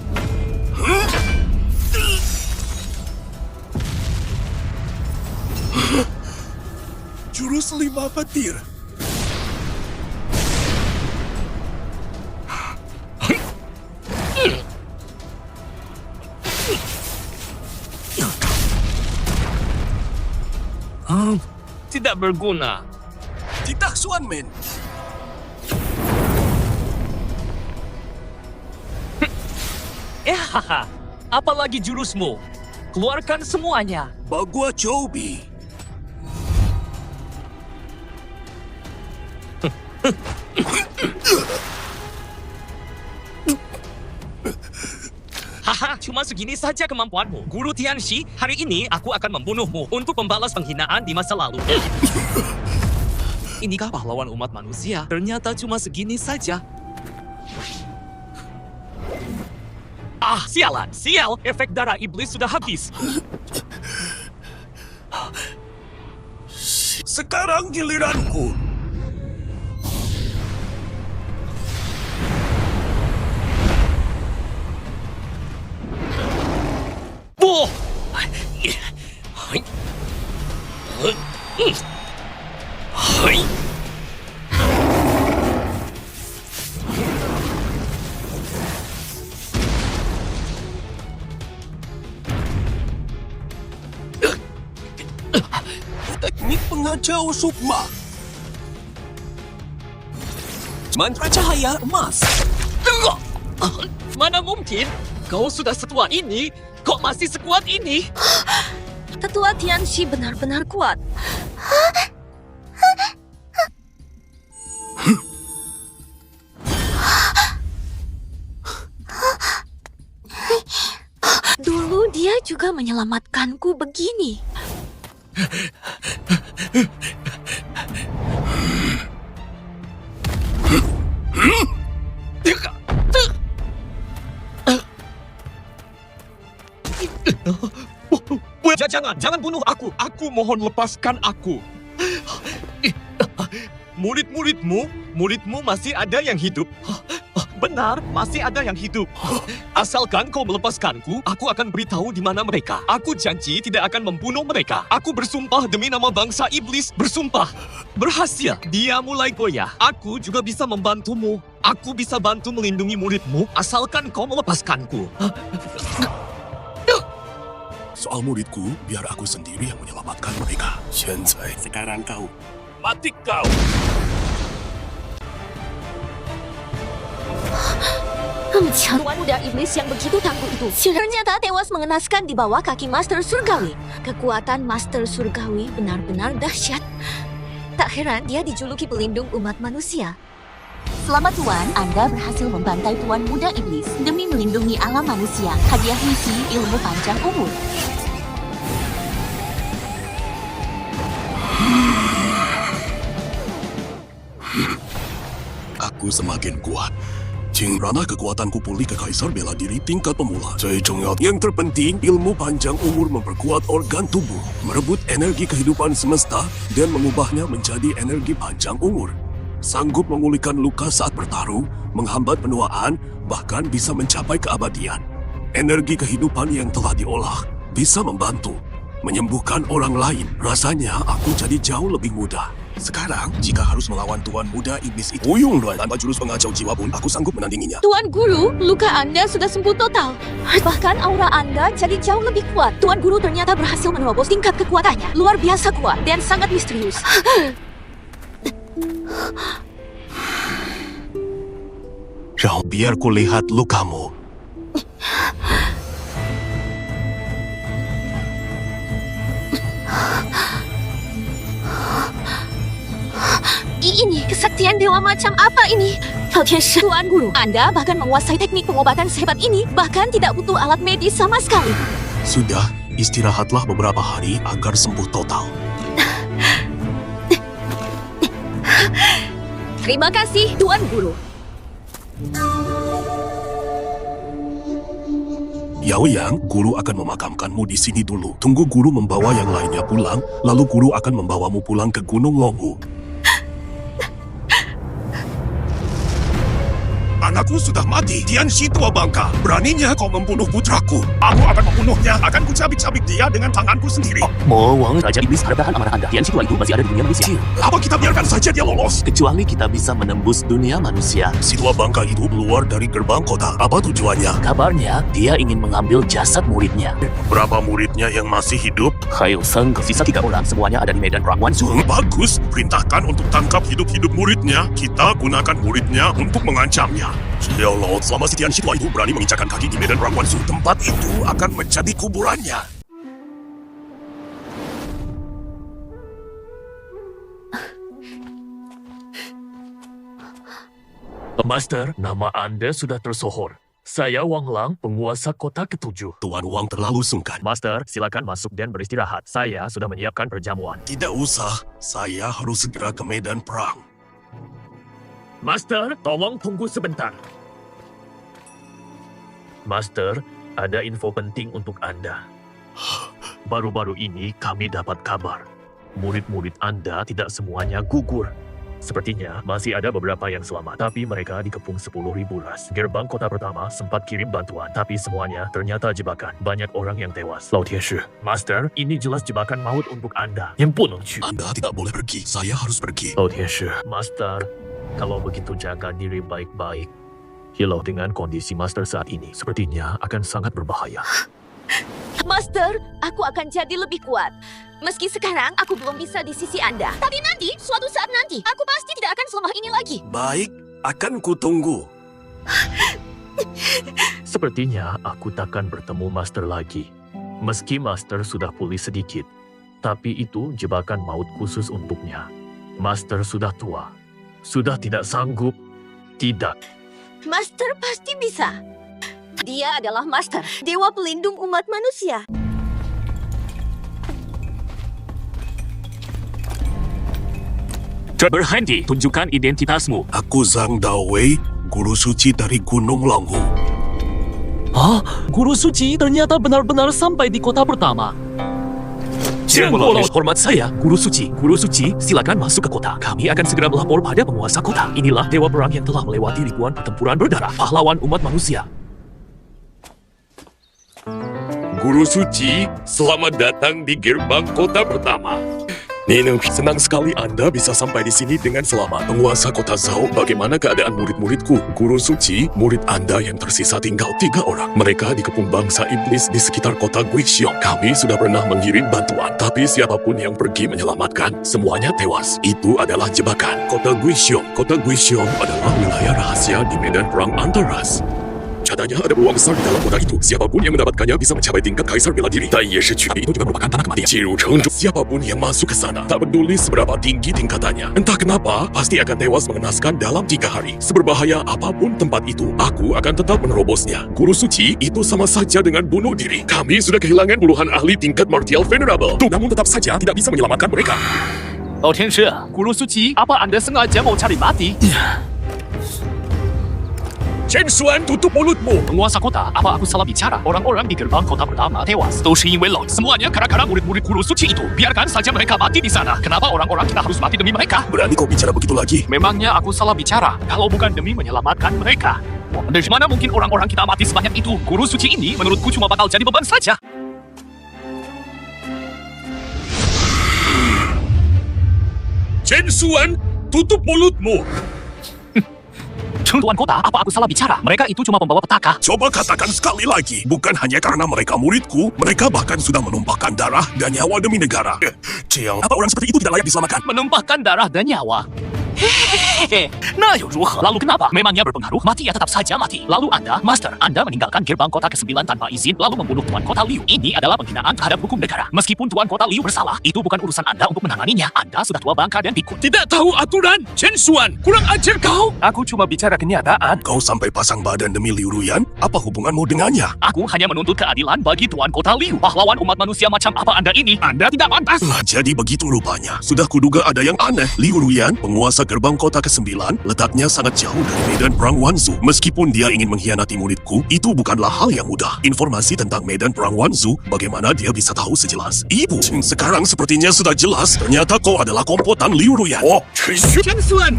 Jurus 5 petir. Tidak berguna. Tidak, Suanmen. Hahaha, apalagi jurusmu? Keluarkan semuanya. Bagua Chobi. Haha, cuma segini saja kemampuanmu. Guru Tianxi, hari ini aku akan membunuhmu untuk membalas penghinaan di masa lalu. Inikah pahlawan umat manusia? Ternyata cuma segini saja. Ah, sialan, sial. Efek darah iblis sudah habis. Sekarang giliranku. Boh! Teknik pengacau sukma. Mantra cahaya emas. Mana mungkin? Kau sudah setua ini, kok masih sekuat ini? Tetua Tianxi benar-benar kuat. Dulu dia juga menyelamatkanku begini. Jangan bunuh aku. Aku mohon lepaskan aku. Muridmu masih ada yang hidup. Benar, masih ada yang hidup. Asalkan kau melepaskanku, aku akan beritahu di mana mereka. Aku janji tidak akan membunuh mereka. Aku bersumpah demi nama bangsa iblis, bersumpah. Berhasil, dia mulai goyah. Aku juga bisa membantumu. Aku bisa bantu melindungi muridmu, asalkan kau melepaskanku. Soal muridku, biar aku sendiri yang menyelamatkan mereka. Shenzai, sekarang kau. Mati kau. Tuan muda iblis yang begitu tangguh itu ternyata tewas mengenaskan di bawah kaki Master Surgawi. Kekuatan Master Surgawi benar-benar dahsyat. Tak heran dia dijuluki pelindung umat manusia. Selamat Tuan, Anda berhasil membantai Tuan Muda Iblis demi melindungi alam manusia. Hadiah misi ilmu panjang umur. Aku semakin kuat. penting, ranah kekuatanku pulih ke kaisar bela diri tingkat pemula. Yang terpenting, ilmu panjang umur memperkuat organ tubuh, merebut energi kehidupan semesta, dan mengubahnya menjadi energi panjang umur. Sanggup memulihkan luka saat bertaruh, menghambat penuaan, bahkan bisa mencapai keabadian. Energi kehidupan yang telah diolah bisa membantu menyembuhkan orang lain. Rasanya aku jadi jauh lebih mudah. Sekarang, jika harus melawan Tuan Muda Iblis itu, Wuyung Luan tanpa jurus pengacau jiwa pun aku sanggup menandinginya. Tuan Guru, luka Anda sudah sembuh total. Bahkan aura Anda jadi jauh lebih kuat. Tuan Guru ternyata berhasil menerobos tingkat kekuatannya. Luar biasa kuat dan sangat misterius. Biar ku lihat lukamu. Ini kesaktian dewa macam apa ini? Tuan Guru, Anda bahkan menguasai teknik pengobatan sehebat ini, bahkan tidak butuh alat medis sama sekali. Sudah, istirahatlah beberapa hari agar sembuh total. Terima kasih, Tuan Guru. Yao Yang, guru akan memakamkanmu di sini dulu. Tunggu guru membawa yang lainnya pulang, lalu guru akan membawamu pulang ke Gunung Longhu. Anakku sudah mati, Tian Shi tua bangka. Beraninya kau membunuh putraku. Aku akan membunuhnya, akan kucabik-cabik dia dengan tanganku sendiri. Mo Wang, Raja Iblis harap tahan amarah Anda. Tian Shi tua itu masih ada di dunia manusia. Apa kita biarkan saja dia lolos? Kecuali kita bisa menembus dunia manusia. Si tua bangka itu keluar dari gerbang kota. Apa tujuannya? Kabarnya, dia ingin mengambil jasad muridnya. Berapa muridnya yang masih hidup? Hayo Seng, sisa 3 orang, semuanya ada di medan perang Wansu. Bagus, perintahkan untuk tangkap hidup-hidup muridnya. Kita gunakan muridnya untuk mengancamnya. Ya Allah, selama si Tian Shi tua itu berani menginjakan kaki di medan perang Wansu, tempat itu akan menjadi kuburannya. Master, nama Anda sudah tersohor. Saya Wang Lang, penguasa kota ke-7. Tuan Wang terlalu sungkan. Master, silakan masuk dan beristirahat. Saya sudah menyiapkan perjamuan. Tidak usah, saya harus segera ke medan perang. Master, tolong tunggu sebentar. Master, ada info penting untuk Anda. Baru-baru ini kami dapat kabar. Murid-murid Anda tidak semuanya gugur. Sepertinya masih ada beberapa yang selamat, tapi mereka dikepung 10.000 ras. Gerbang kota pertama sempat kirim bantuan, tapi semuanya ternyata jebakan. Banyak orang yang tewas. Lao Tieshi, Master, ini jelas jebakan maut untuk Anda. Yang puneng cu. Anda tidak boleh pergi, saya harus pergi. Lao Tieshi, Master, kalau begitu jaga diri baik-baik. Hilau dengan kondisi Master saat ini sepertinya akan sangat berbahaya. Master, aku akan jadi lebih kuat. Meski sekarang aku belum bisa di sisi Anda. Tapi nanti, suatu saat nanti, aku pasti tidak akan selemah ini lagi. Baik, akan kutunggu. Sepertinya aku takkan bertemu Master lagi. Meski Master sudah pulih sedikit, tapi itu jebakan maut khusus untuknya. Master sudah tua, sudah tidak sanggup. Tidak. Master pasti bisa. Dia adalah Master, dewa pelindung umat manusia. Berhenti, tunjukkan identitasmu. Aku Zhang Daowei, guru suci dari Gunung Longhu. Guru suci ternyata benar-benar sampai di kota pertama. Hormat saya, Guru Suci. Guru Suci, silakan masuk ke kota. Kami akan segera melapor pada penguasa kota. Inilah dewa perang yang telah melewati ribuan pertempuran berdarah. Pahlawan umat manusia. Guru Suci, selamat datang di gerbang kota pertama. Nino, senang sekali Anda bisa sampai di sini dengan selamat. Penguasa kota Zhao, bagaimana keadaan murid-muridku? Guru Suci, murid Anda yang tersisa tinggal 3 orang. Mereka dikepung bangsa iblis di sekitar kota Guixiong. Kami sudah pernah mengirim bantuan, tapi siapapun yang pergi menyelamatkan, semuanya tewas. Itu adalah jebakan. Kota Guixiong adalah wilayah rahasia di medan perang antar ras. Katanya ada peluang besar di dalam kota itu. Siapapun yang mendapatkannya bisa mencapai tingkat kaisar bela diri. Tapi itu juga merupakan tanah kematian. Siapapun yang masuk ke sana, tak peduli seberapa tinggi tingkatannya, entah kenapa, pasti akan tewas mengenaskan dalam 3 hari. Seberbahaya apapun tempat itu, aku akan tetap menerobosnya. Guru Suci itu sama saja dengan bunuh diri. Kami sudah kehilangan puluhan ahli tingkat martial venerable. Namun tetap saja tidak bisa menyelamatkan mereka. Lao Tieshi, Guru suci, apa Anda sengaja mau cari mati? Chen Xuan, tutup mulutmu. Penguasa kota, apa aku salah bicara? Orang-orang di gerbang kota pertama tewas. Itu Lo. Semuanya gara-gara murid-murid guru suci itu. Biarkan saja mereka mati di sana. Kenapa orang-orang kita harus mati demi mereka? Berani kau bicara begitu lagi? Memangnya aku salah bicara? Kalau bukan demi menyelamatkan mereka. Dari mana mungkin orang-orang kita mati sebanyak itu? Guru suci ini menurutku cuma bakal jadi beban saja. Chen Xuan, tutup mulutmu. Tuan kota, apa aku salah bicara? Mereka itu cuma pembawa petaka. Coba katakan sekali lagi, bukan hanya karena mereka muridku, mereka bahkan sudah menumpahkan darah dan nyawa demi negara. Ciao, apa orang seperti itu tidak layak diselamatkan? Menumpahkan darah dan nyawa. Hehehe, nah lalu kenapa? Memangnya berpengaruh? Mati ya tetap saja mati. Lalu Master, Anda meninggalkan gerbang kota ke-9 tanpa izin, lalu membunuh Tuan Kota Liu. Ini adalah penghinaan terhadap hukum negara. Meskipun Tuan Kota Liu bersalah, itu bukan urusan Anda untuk menanganinya. Anda sudah tua bangka dan pikun. Tidak tahu aturan, Chen Xuan, kurang ajar kau. Aku cuma bicara kenyataan. Kau sampai pasang badan demi Liu Ruyan? Apa hubunganmu dengannya? Aku hanya menuntut keadilan bagi Tuan Kota Liu. Pahlawan umat manusia macam apa Anda ini? Anda tidak pantas. Jadi begitu rupanya. Sudah kuduga ada yang aneh. Liu Ruyan, penguasa gerbang kota ke-9, letaknya sangat jauh dari medan perang Wanzu. Meskipun dia ingin mengkhianati muridku, itu bukanlah hal yang mudah. Informasi tentang medan perang Wanzu, bagaimana dia bisa tahu sejelas? Ibu, sekarang sepertinya sudah jelas. Ternyata kau adalah kompotan Liu Ruyan. Oh, Chen Xuan.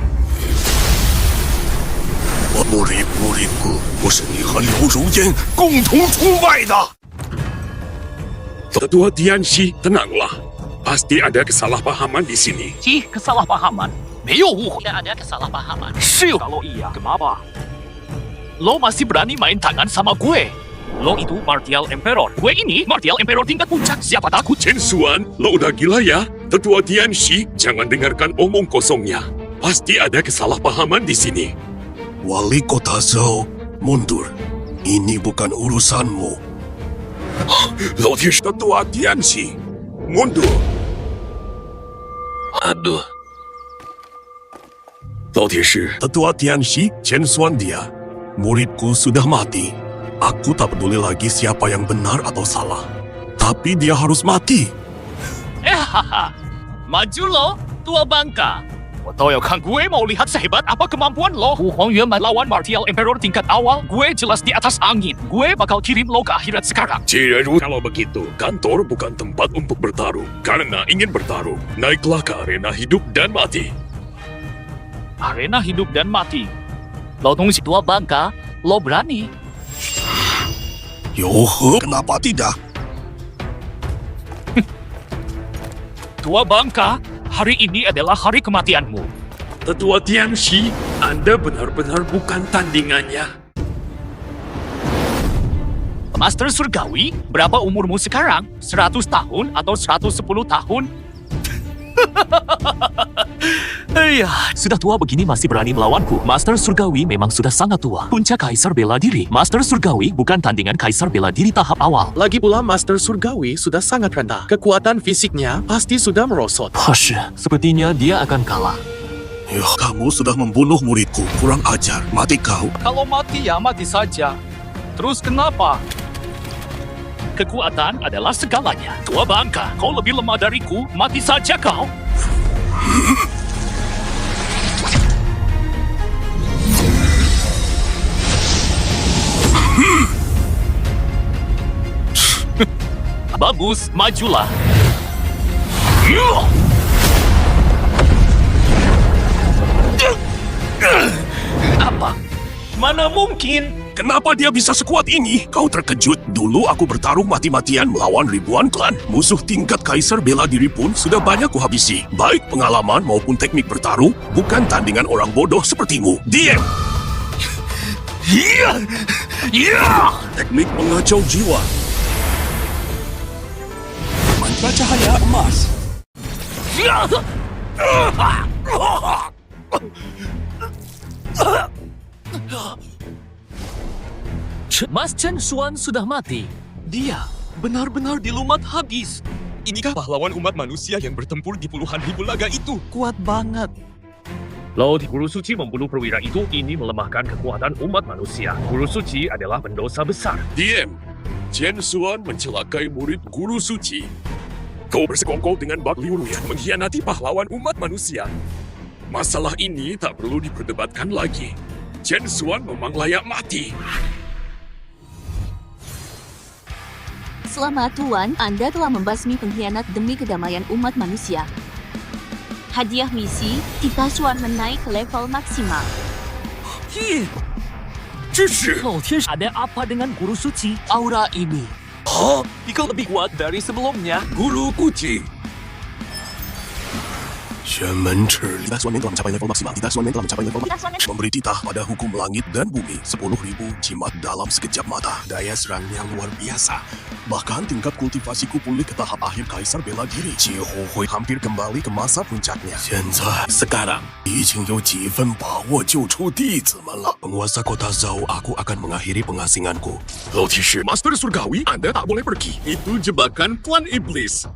murid-muridku, 我是你和刘如烟共同出卖的。 Tetua Tianxi, tenanglah. Pasti ada kesalahpahaman di sini. Kesalahpahaman. 没有误会. Tidak ada kesalahpahaman. Kalau iya, kenapa? Lo masih berani main tangan sama gue? Lo itu Martial Emperor. Gue ini Martial Emperor tingkat puncak. Siapa takut? Chen Xuan, lo udah gila ya? Tetua Tianxi, jangan dengarkan omong kosongnya. Pasti ada kesalahpahaman di sini. Wali kota Zhou, mundur. Ini bukan urusanmu. Tetua Tianxi, mundur. Aduh. Tetua Tianxi, Chen Xuan dia. Muridku sudah mati. Aku tak peduli lagi siapa yang benar atau salah. Tapi dia harus mati. Maju lo, tua bangka. Kan gue mau lihat sehebat apa kemampuan lo. Lawan Martial Emperor tingkat awal, gue jelas di atas angin. Gue bakal kirim lo ke akhirat sekarang. Kalau begitu, kantor bukan tempat untuk bertarung. Karena ingin bertarung, naiklah ke arena hidup dan mati. Arena hidup dan mati. Lo tunggu si tua bangka, lo berani. Yoho, kenapa tidak? Tua bangka, hari ini adalah hari kematianmu. Tetua Tianxi, Anda benar-benar bukan tandingannya. Master Surgawi, berapa umurmu sekarang? 100 tahun atau 110 tahun? Sudah tua begini masih berani melawanku. Master Surgawi memang sudah sangat tua. Puncak Kaisar bela diri. Master Surgawi bukan tandingan Kaisar bela diri tahap awal. Lagi pula Master Surgawi sudah sangat rendah. Kekuatan fisiknya pasti sudah merosot. Sepertinya dia akan kalah. Kamu sudah membunuh muridku. Kurang ajar. Mati kau. Kalau mati ya mati saja. Terus kenapa? Kekuatan adalah segalanya. Tua bangka, kau lebih lemah dariku. Mati saja kau. Bagus, majulah. Apa? Mana mungkin? Kenapa dia bisa sekuat ini? Kau terkejut. Dulu aku bertarung mati-matian melawan ribuan klan. Musuh tingkat Kaisar bela diri pun sudah banyak kuhabisi. Baik pengalaman maupun teknik bertarung, bukan tandingan orang bodoh sepertimu. Diam! Teknik mengacau jiwa. Mantra cahaya emas. Mas Chen Xuan sudah mati. Dia benar-benar dilumat habis. Inikah pahlawan umat manusia yang bertempur di puluhan ribu laga itu? Kuat banget. Lalu Guru Suci membunuh perwira itu, ini melemahkan kekuatan umat manusia. Guru Suci adalah pendosa besar. Diam. Chen Xuan mencelakai murid Guru Suci. Kau bersekongkol dengan Bak Liu Ruyan mengkhianati pahlawan umat manusia. Masalah ini tak perlu diperdebatkan lagi. Chen Xuan memang layak mati. Selamat Tuan, Anda telah membasmi pengkhianat demi kedamaian umat manusia. Hadiah misi, kita Xuan menaik ke level maksimal. Ada apa dengan guru suci? Aura ini. Iko lebih kuat dari sebelumnya. Guru Kuci. 玄门赤力 Suan telah mencapai level maksimal. Suan telah mencapai level maksimal. Memberi titah pada hukum langit dan bumi. 10.000 jimat dalam sekejap mata. Daya serang yang luar biasa. Bahkan tingkat kultivasiku pulih ke tahap akhir kaisar bela diri. Jie Hui hampir kembali ke masa puncaknya. Sekarang, 已经有几分把握救出弟子们了。Penguasa kota Zhao, aku akan mengakhiri pengasinganku. Lalu Tishi, Master Surgawi, Anda tak boleh pergi. Itu jebakan Tuan Iblis.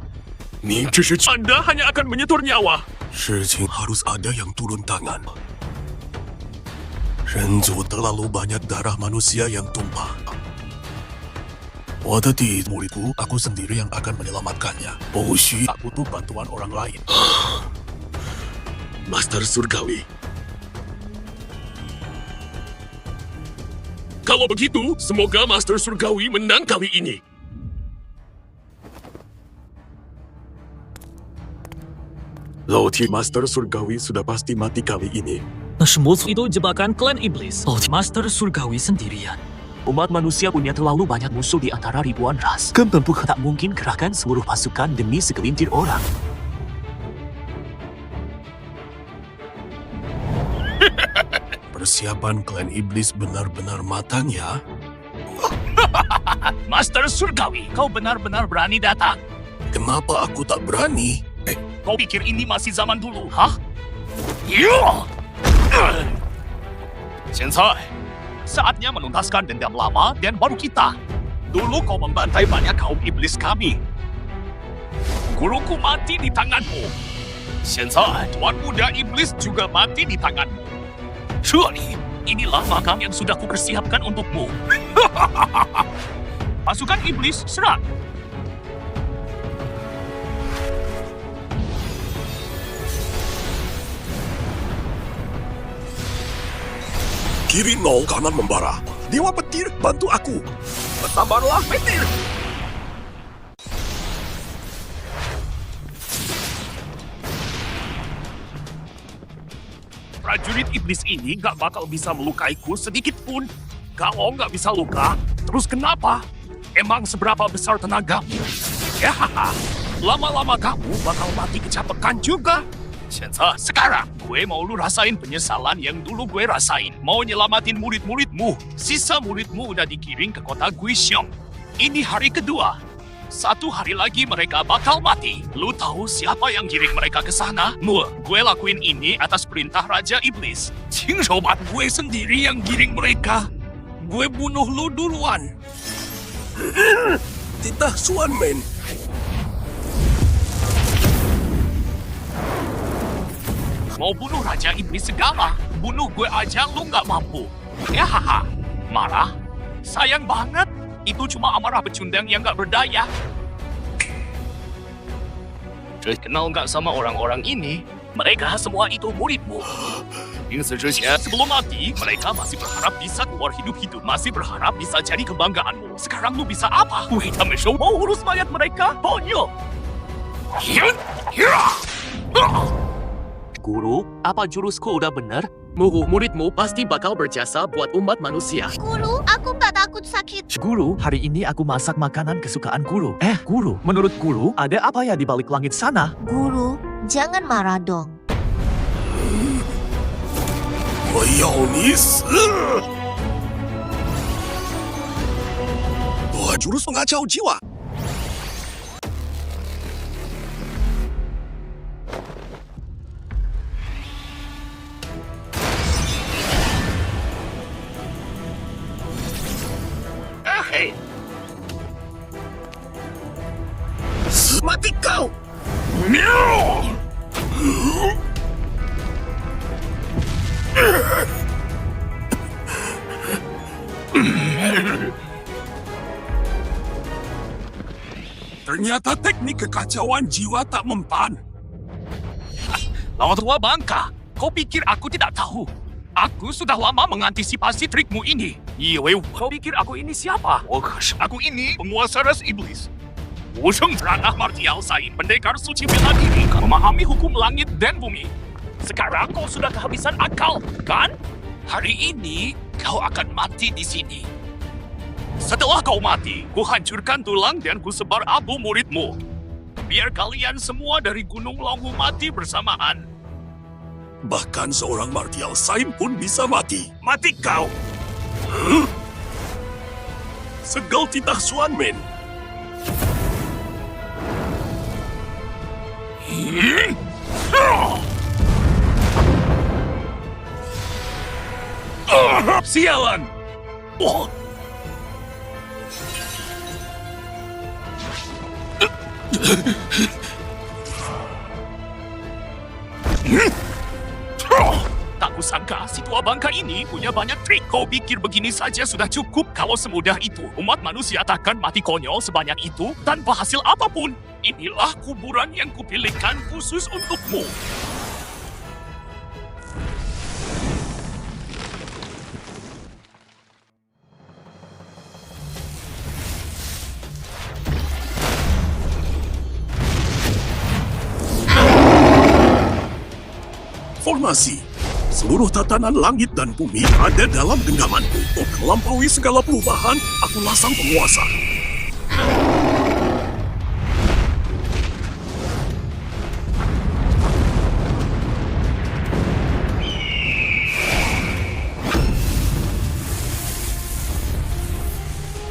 Anda hanya akan menyetor nyawa. 事情 harus ada yang turun tangan. Renzu terlalu banyak darah manusia yang tumpah. 我的弟子 muridku, aku sendiri yang akan menyelamatkannya. 不需 aku butuh bantuan orang lain. Master Surgawi. Kalau begitu, semoga Master Surgawi menang kali ini. Lauti Master Surgawi sudah pasti mati kali ini. Itu jebakan klan iblis. Master Surgawi sendirian. Umat manusia punya terlalu banyak musuh di antara ribuan ras. Tak mungkin kerahkan seluruh pasukan demi segelintir orang. Persiapan klan iblis benar-benar matang ya. Master Surgawi, kau benar-benar berani datang. Kenapa aku tak berani? Kau pikir ini masih zaman dulu, hah? Saatnya menuntaskan dendam lama dan baru kita. Dulu kau membantai banyak kaum iblis kami. Guruku mati di tanganmu. Tuan muda iblis juga mati di tanganmu. Inilah makam yang sudah kupersiapkan untukmu. Pasukan iblis serang. Kiri 0, kanan membara. Dewa petir, bantu aku. Bersabarlah, petir. Prajurit iblis ini gak bakal bisa melukaiku sedikit pun. Kalau nggak bisa luka, terus kenapa? Emang seberapa besar tenagamu? Ya, lama-lama kamu bakal mati kecapekan juga. Sekarang, gue mau lu rasain penyesalan yang dulu gue rasain. Mau nyelamatin murid-muridmu. Sisa muridmu udah digiring ke kota Guixiong. Ini hari kedua. 1 hari lagi mereka bakal mati. Lu tahu siapa yang giring mereka ke sana? Gue lakuin ini atas perintah Raja Iblis. Sobat gue sendiri yang giring mereka. Gue bunuh lu duluan. Titah Xuan Men. Mau bunuh Raja Iblis segala. Bunuh gue aja lu nggak mampu. Ya marah? Sayang banget. Itu cuma amarah pecundang yang nggak berdaya. Kenal nggak sama orang-orang ini? Mereka semua itu muridmu. Sebelum mati, mereka masih berharap bisa keluar hidup-hidup. Masih berharap bisa jadi kebanggaanmu. Sekarang lu bisa apa? Mau urus mayat mereka? Bonyo! Guru, apa jurusku udah bener? Muridmu pasti bakal berjasa buat umat manusia. Guru, aku tak takut sakit. Guru, hari ini aku masak makanan kesukaan guru. Guru, menurut guru, ada apa ya di balik langit sana? Guru, jangan marah dong. 我要你死！我 jurus pengacau jiwa. Mati kau! Ternyata teknik kekacauan jiwa tak mempan. Lawan tua bangka, kau pikir aku tidak tahu? Aku sudah lama mengantisipasi trikmu ini. Iwe, kau pikir aku ini siapa? Aku ini penguasa ras iblis. Wusung ranah martial Sain, pendekar suci bela diri, memahami hukum langit dan bumi. Sekarang kau sudah kehabisan akal, kan? Hari ini kau akan mati di sini. Setelah kau mati, ku hancurkan tulang dan ku sebar abu muridmu. Biar kalian semua dari Gunung Longhu mati bersamaan. Bahkan seorang martial Sain pun bisa mati. Mati kau! Segel titah Xuanmen. Sialan! Oh. Tak kusangka si tua bangka ini punya banyak trik. Kau pikir begini saja sudah cukup? Kalau semudah itu, umat manusia takkan mati konyol sebanyak itu tanpa hasil apapun. Inilah kuburan yang kupilihkan khusus untukmu. Formasi. Seluruh tatanan langit dan bumi ada dalam genggamanku. Untuk melampaui segala perubahan, aku lasang penguasa.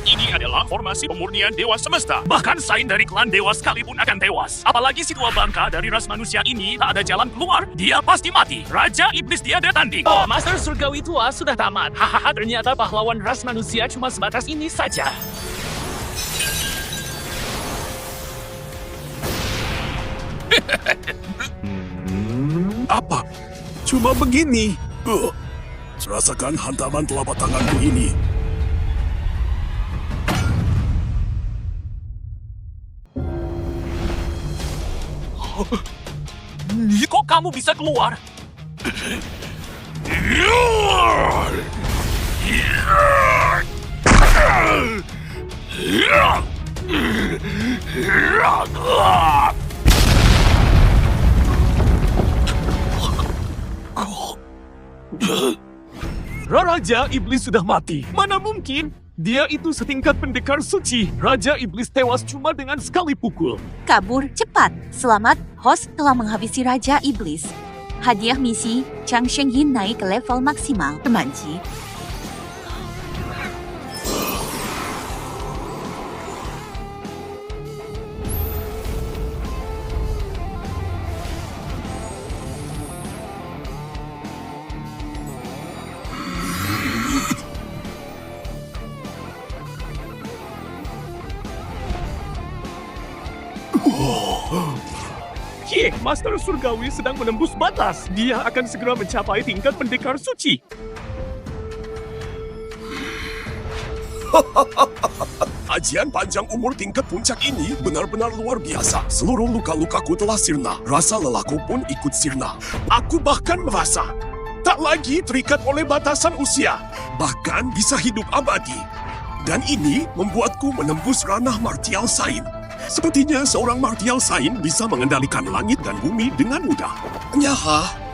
Ini adalah formasi pemurnian Dewa Semesta. Bahkan Sain dari klan Dewa sekalipun akan tewas. Apalagi si tua bangka dari ras manusia ini tak ada jalan keluar. Dia pasti mati. Raja Iblis tiada tanding. Oh, Master Surgawi tua sudah tamat. Hahaha, ternyata pahlawan ras manusia cuma sebatas ini saja. Apa? Cuma begini. Rasakan hantaman telapak tanganku ini. Kok kamu bisa keluar? Raja Iblis sudah mati. Mana mungkin? Dia itu setingkat pendekar suci. Raja Iblis tewas cuma dengan sekali pukul. Kabur cepat. Selamat, host telah menghabisi Raja Iblis. Hadiah misi, Chang Shengyin naik ke level maksimal. Temanci. Master Surgawi sedang menembus batas. Dia akan segera mencapai tingkat pendekar suci. Ajian panjang umur tingkat puncak ini benar-benar luar biasa. Seluruh luka-lukaku telah sirna. Rasa lelahku pun ikut sirna. Aku bahkan merasa tak lagi terikat oleh batasan usia. Bahkan bisa hidup abadi. Dan ini membuatku menembus ranah martial Sain. Sepertinya seorang martial Sain bisa mengendalikan langit dan bumi dengan mudah. Nyaha.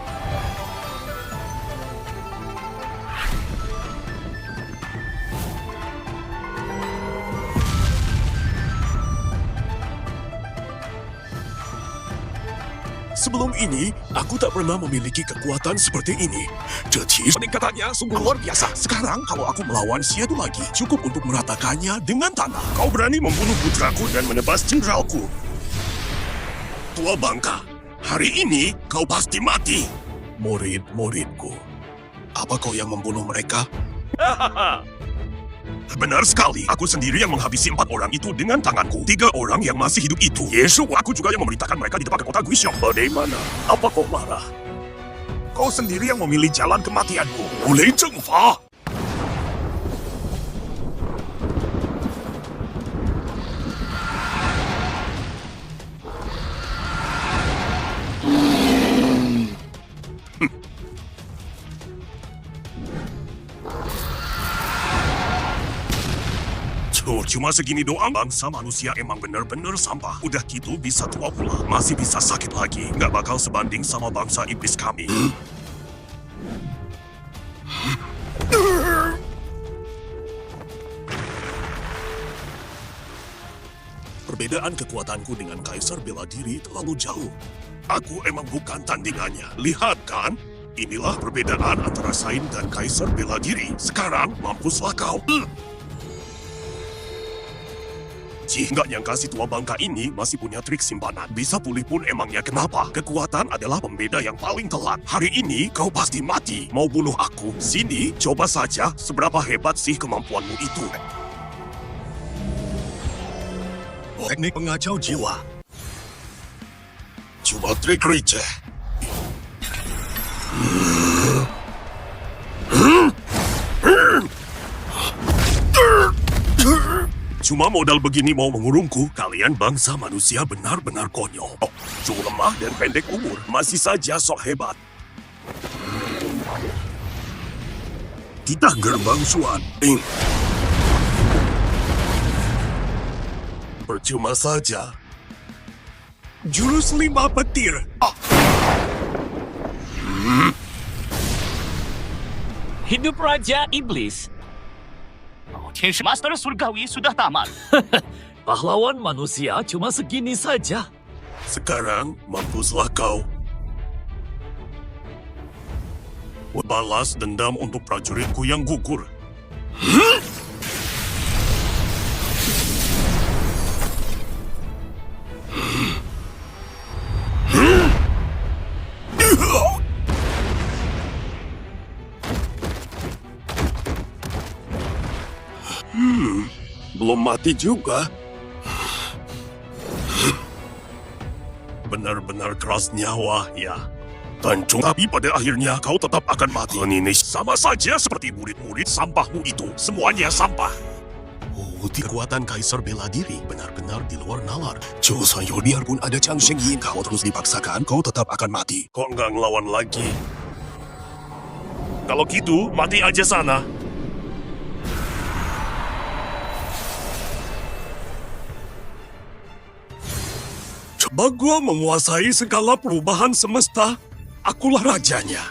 Sebelum ini, aku tak pernah memiliki kekuatan seperti ini. Jadi, peningkatannya sungguh luar biasa. Sekarang, kalau aku melawan Siadu lagi, cukup untuk meratakannya dengan tanah. Kau berani membunuh putraku dan menebas jenderalku. Tua bangka, hari ini kau pasti mati. Murid-muridku, apa kau yang membunuh mereka? Benar sekali, aku sendiri yang menghabisi 4 orang itu dengan tanganku. 3 orang yang masih hidup itu. Yesus, aku juga yang memerintahkan mereka di tempat ke kota Guixiong. Bagaimana? Apa kau marah? Kau sendiri yang memilih jalan kematianmu. Oleh Zheng Fa. Cuma segini doang, bangsa manusia emang bener-bener sampah. Udah gitu bisa tua pula, masih bisa sakit lagi. Nggak bakal sebanding sama bangsa iblis kami. Perbedaan kekuatanku dengan Kaisar Bela Diri terlalu jauh. Aku emang bukan tandingannya. Lihat kan? Inilah perbedaan antara Sain dan Kaisar Bela Diri. Sekarang, mampuslah kau. Cih, nggak nyangka si tua bangka ini masih punya trik simpanan. Bisa pulih pun emangnya kenapa? Kekuatan adalah pembeda yang paling telat. Hari ini kau pasti mati. Mau bunuh aku? Sini, coba saja seberapa hebat sih kemampuanmu itu. Teknik pengacau jiwa. Cuma trik receh. Cuma modal begini mau mengurungku, kalian bangsa manusia benar-benar konyol. Oh, cuma lemah dan pendek umur, masih saja sok hebat. Kita gerbang Suan. Percuma saja. Jurus 5 petir. Hidup Raja Iblis. Master Surgawi sudah tamat. Pahlawan manusia cuma segini saja. Sekarang, mampuslah kau. Balas dendam untuk prajuritku yang gugur. Belum mati juga. Benar-benar keras nyawa, ya. Tancung, tapi pada akhirnya kau tetap akan mati. Ini sama saja seperti murid-murid sampahmu itu. Semuanya sampah. Oh, kekuatan Kaisar Bela Diri benar-benar di luar nalar. Josayo, biarpun ada Chang Shengyin, kau terus dipaksakan, kau tetap akan mati. Kok nggak ngelawan lagi? Kalau gitu, mati aja sana. Coba gua menguasai segala perubahan semesta. Akulah rajanya.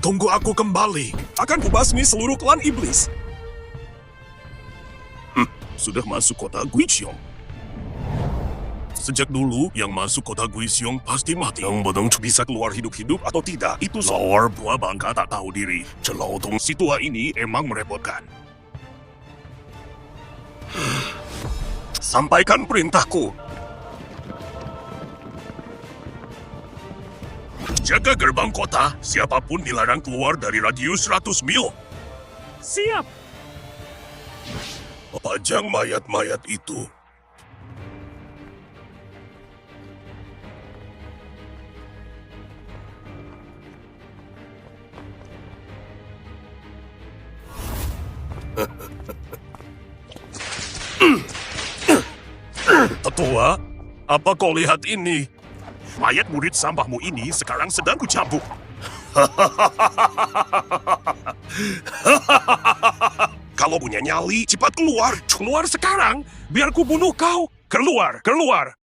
Tunggu aku kembali. Akan kubasmi seluruh klan iblis. Sudah masuk kota Guixiong. Sejak dulu, yang masuk kota Guixiong pasti mati. Yang bodong bisa keluar hidup-hidup atau tidak, itu soal tua bangka tak tahu diri. Celotong si tua ini emang merepotkan. Sampaikan perintahku. Jaga gerbang kota, siapapun dilarang keluar dari radius 100 mil. Siap. Pajang mayat-mayat itu. Tetua, apa kau lihat ini? Mayat murid sampahmu ini sekarang sedang kucambuk. Kalau punya nyali, cepat keluar. Keluar sekarang, biar ku bunuh kau. Keluar, keluar.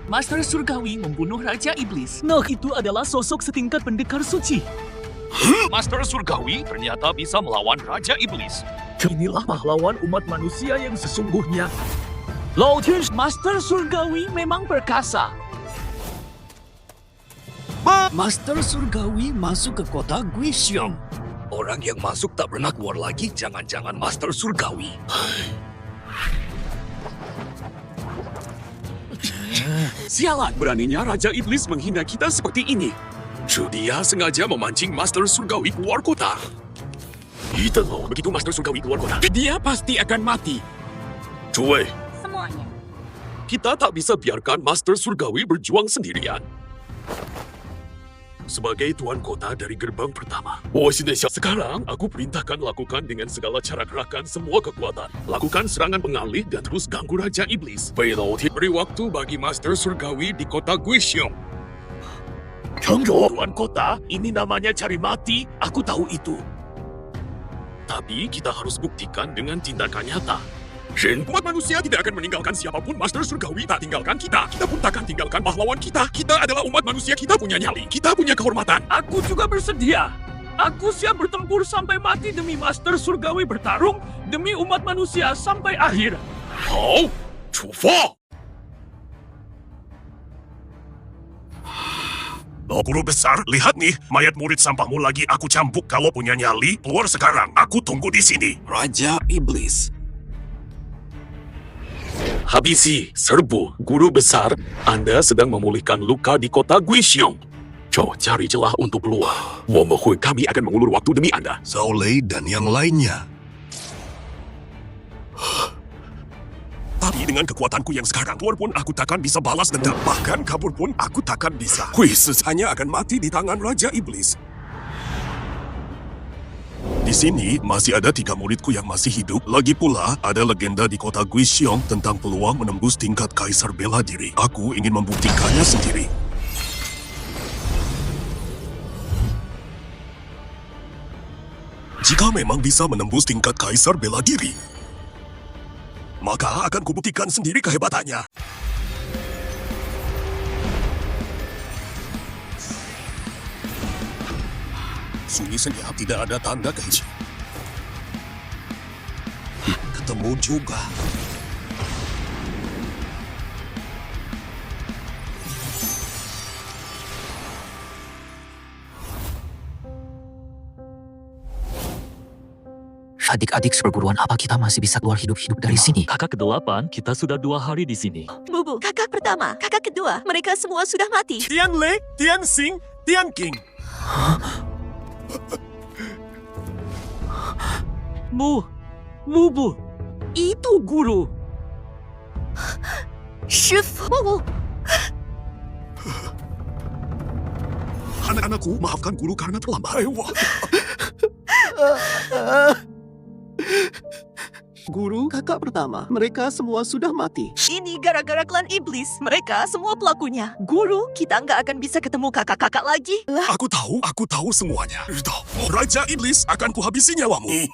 Master Surgawi membunuh Raja Iblis. Nah, itu adalah sosok setingkat pendekar suci. Master Surgawi ternyata bisa melawan Raja Iblis. Inilah pahlawan umat manusia yang sesungguhnya. Lao Tian, Master Surgawi memang perkasa. Master Surgawi masuk ke kota Guixiong. Orang yang masuk tak pernah keluar lagi, jangan-jangan Master Surgawi. Sialan, beraninya Raja Iblis menghina kita seperti ini. Dia sengaja memancing Master Surgawi keluar kota. Kita loh, begitu Master Surgawi keluar kota, dia pasti akan mati. Cuy, Semuanya. kita tak bisa biarkan Master Surgawi berjuang sendirian. sebagai tuan kota dari gerbang pertama. Sekarang aku perintahkan lakukan dengan segala cara gerakan semua kekuatan. Lakukan serangan pengalih dan terus ganggu Raja Iblis. Beri waktu bagi Master Surgawi di kota Guixiong. Tuan kota, ini namanya cari mati, aku tahu itu. Tapi kita harus buktikan dengan tindakan nyata. Umat manusia tidak akan meninggalkan siapapun. Master Surgawi tak tinggalkan kita. Kita pun takkan tinggalkan pahlawan kita. Kita adalah umat manusia, kita punya nyali. Kita punya kehormatan. Aku juga bersedia. Aku siap bertempur sampai mati demi Master Surgawi, bertarung demi umat manusia sampai akhir. Hao, Chufa! Oh, guru besar, lihat nih, mayat murid sampahmu lagi aku cambuk. Kalau punya nyali, keluar sekarang. Aku tunggu di sini. Raja Iblis. Habisi, serbu, guru besar. Anda sedang memulihkan luka di kota Guixiong. Cari celah untuk keluar. Kami akan mengulur waktu demi Anda. Zhao Lei dan yang lainnya. Tapi dengan kekuatanku yang sekarang, keluar pun aku takkan bisa balas dendam. Bahkan kabur pun aku takkan bisa. Hanya akan mati di tangan Raja Iblis. Di sini masih ada 3 muridku yang masih hidup. Lagi pula, ada legenda di kota Guixiong tentang peluang menembus tingkat kaisar bela diri. Aku ingin membuktikannya sendiri. Jika memang bisa menembus tingkat kaisar bela diri, maka akan kubuktikan sendiri kehebatannya. Sunyi senyap, tidak ada tanda keji. Ketemu juga. Adik-adik perguruan, apa kita masih bisa keluar hidup-hidup dari sini? Kakak ke-8, kita sudah 2 hari di sini. Bubu, kakak pertama, kakak kedua, mereka semua sudah mati. Tian Lei, Tian Xing, Tian Qing. Bu, itu guru. Shifu. Anak-anakku, maafkan guru karena terlambat. Guru, kakak pertama, mereka semua sudah mati. Ini gara-gara klan iblis. Mereka semua pelakunya. Guru, kita nggak akan bisa ketemu kakak-kakak lagi. Aku tahu semuanya. Raja Iblis akan kuhabisi nyawamu.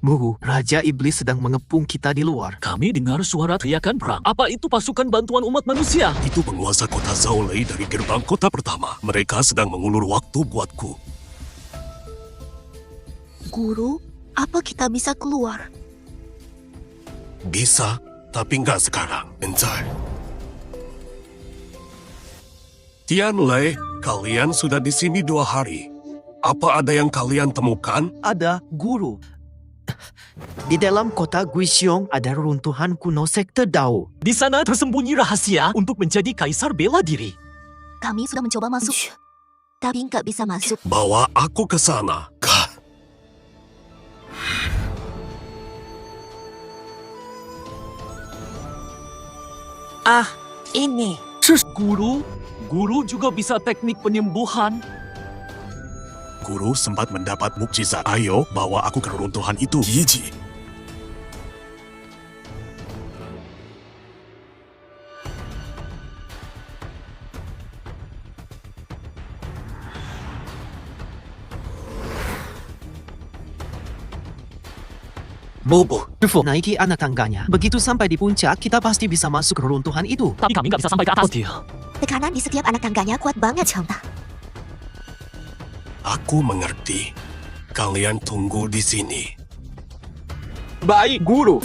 Bu, Raja Iblis sedang mengepung kita di luar. Kami dengar suara teriakan perang. Apa itu pasukan bantuan umat manusia? Itu penguasa kota Zhao Lei dari gerbang kota pertama. Mereka sedang mengulur waktu buatku. Guru, apa kita bisa keluar? Bisa, tapi nggak sekarang. Entar. Tian Lei, kalian sudah di sini 2 hari. Apa ada yang kalian temukan? Ada, guru. Di dalam kota Guixiong ada runtuhan kuno sekte Dao. Di sana tersembunyi rahasia untuk menjadi kaisar bela diri. Kami sudah mencoba masuk, tapi nggak bisa masuk. Bawa aku ke sana. Ini. Guru juga bisa teknik penyembuhan. Guru sempat mendapat mukjizat. Ayo, bawa aku ke runtuhan itu. Gigi. Bobo, naiki anak tangganya. Begitu sampai di puncak, kita pasti bisa masuk ke runtuhan itu. Tapi kami nggak bisa sampai ke atas. Tekanan di setiap anak tangganya kuat banget, Changta. Aku mengerti. Kalian tunggu di sini. Baik, guru.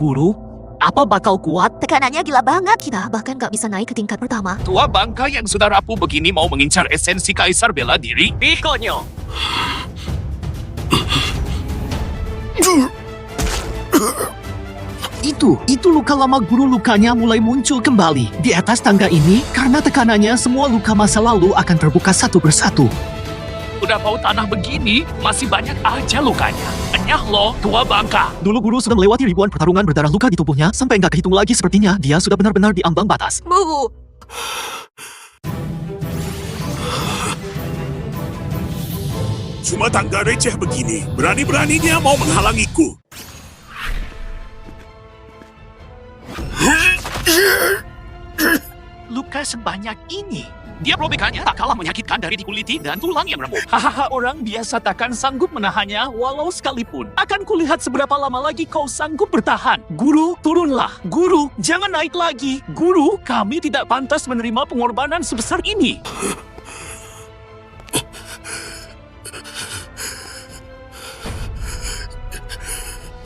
Guru, apa bakal kuat? Tekanannya gila banget. Kita bahkan nggak bisa naik ke tingkat pertama. Tua bangka yang sudah rapuh begini mau mengincar esensi kaisar bela diri? Pikonyo! Itu luka lama guru, lukanya mulai muncul kembali. Di atas tangga ini, karena tekanannya, semua luka masa lalu akan terbuka satu persatu. Udah bau tanah begini, masih banyak aja lukanya. Renyah lo, tua bangka. Dulu guru sudah melewati ribuan pertarungan berdarah luka di tubuhnya, sampai nggak kehitung lagi sepertinya. Dia sudah benar-benar di ambang batas. Bu, Cuma tangga receh begini, berani-beraninya mau menghalangiku. Luka sebanyak ini. Dia robekannya tak kalah menyakitkan dari dikuliti dan tulang yang remuk. Hahaha, orang biasa takkan sanggup menahannya walau sekalipun. Akan kulihat seberapa lama lagi kau sanggup bertahan. Guru, turunlah. Guru, jangan naik lagi. Guru, kami tidak pantas menerima pengorbanan sebesar ini.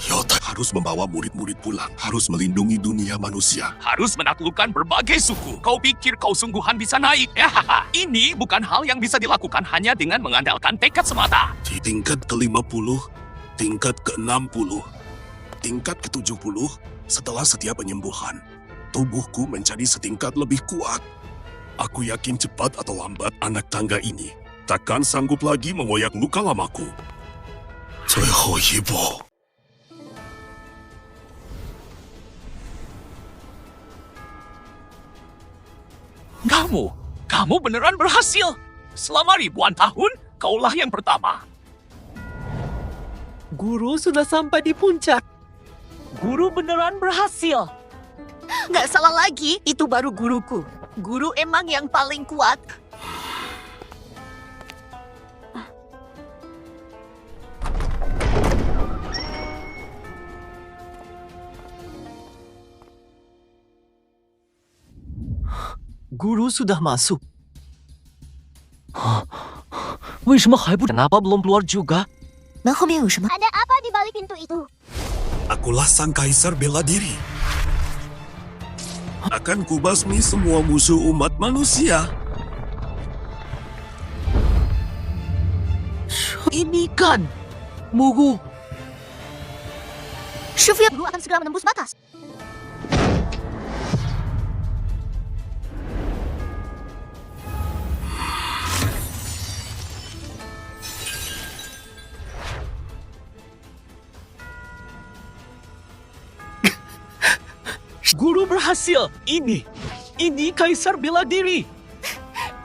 Yota harus membawa murid-murid pulang, harus melindungi dunia manusia. Harus menaklukkan berbagai suku. Kau pikir kau sungguhan bisa naik? Hahaha. Ini bukan hal yang bisa dilakukan hanya dengan mengandalkan tekad semata. Di tingkat ke-50, tingkat ke-60, tingkat ke-70, setelah setiap penyembuhan, tubuhku menjadi setingkat lebih kuat. Aku yakin cepat atau lambat anak tangga ini takkan sanggup lagi mengoyak luka lamaku. 最后一步。 Kamu beneran berhasil. Selama ribuan tahun, kaulah yang pertama. Guru sudah sampai di puncak. Guru beneran berhasil. Nggak salah lagi, itu baru guruku. Guru emang yang paling kuat. Guru sudah masuk. Kenapa belum keluar juga? 门后面有什么？ Ada apa di balik pintu itu? Akulah sang kaisar bela diri. Akan kubasmi semua musuh umat manusia. Ini kan Mugu. 师傅ya, guru akan segera menembus batas. Guru berhasil. Ini kaisar bela diri.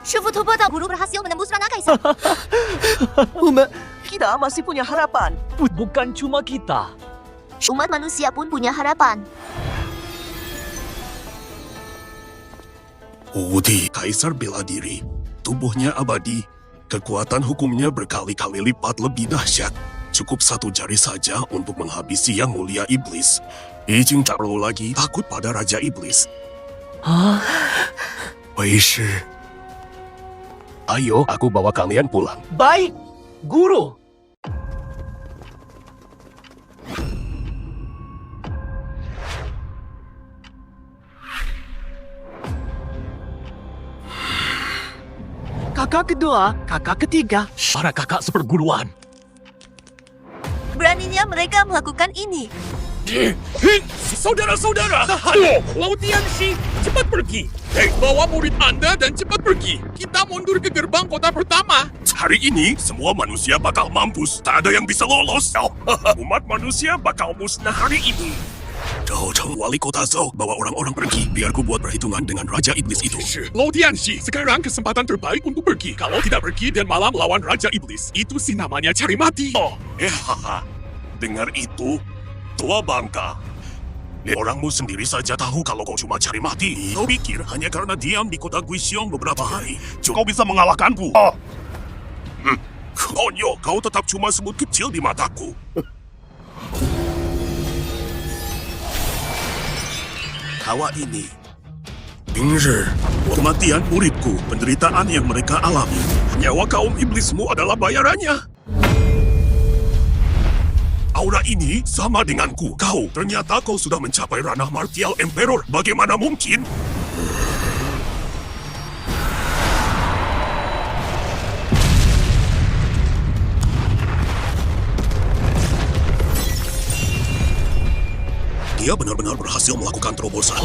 师傅突破到 guru berhasil menembus ranah kaisar. Kita masih punya harapan. Bukan cuma kita. Umat manusia pun punya harapan. Wudi, kaisar bela diri. Tubuhnya abadi. Kekuatan hukumnya berkali-kali lipat lebih dahsyat. Cukup satu jari saja untuk menghabisi yang mulia iblis. Ijing tak perlu lagi takut pada Raja Iblis. Weishi. Ayo, aku bawa kalian pulang. Baik, guru. Kakak kedua, kakak ketiga. Para kakak seperguruan. Beraninya mereka melakukan ini. Saudara-saudara, tahan! Lautian Shi, cepat pergi. Bawa murid Anda dan cepat pergi. Kita mundur ke gerbang kota pertama. Hari ini, semua manusia bakal mampus. Tak ada yang bisa lolos. Umat manusia bakal musnah hari ini. Zhou Cheng, wali kota Zhou, bawa orang-orang pergi. Biar ku buat perhitungan dengan Raja Iblis itu. Lautian Shi, sekarang kesempatan terbaik untuk pergi. Kalau tidak pergi dan malah melawan Raja Iblis, itu sih namanya cari mati. Dengar itu, tua bangka. Orangmu sendiri saja tahu kalau kau cuma cari mati. Kau pikir hanya karena diam di kota Guixiong beberapa hari, kau bisa mengalahkanku? Konyol, kau tetap cuma semut kecil di mataku. Tawa ini. Bingzhi, kematian muridku, penderitaan yang mereka alami. Nyawa kaum iblismu adalah bayarannya. Aura ini sama denganku. Ternyata kau sudah mencapai ranah martial emperor. Bagaimana mungkin? Dia benar-benar berhasil melakukan terobosan.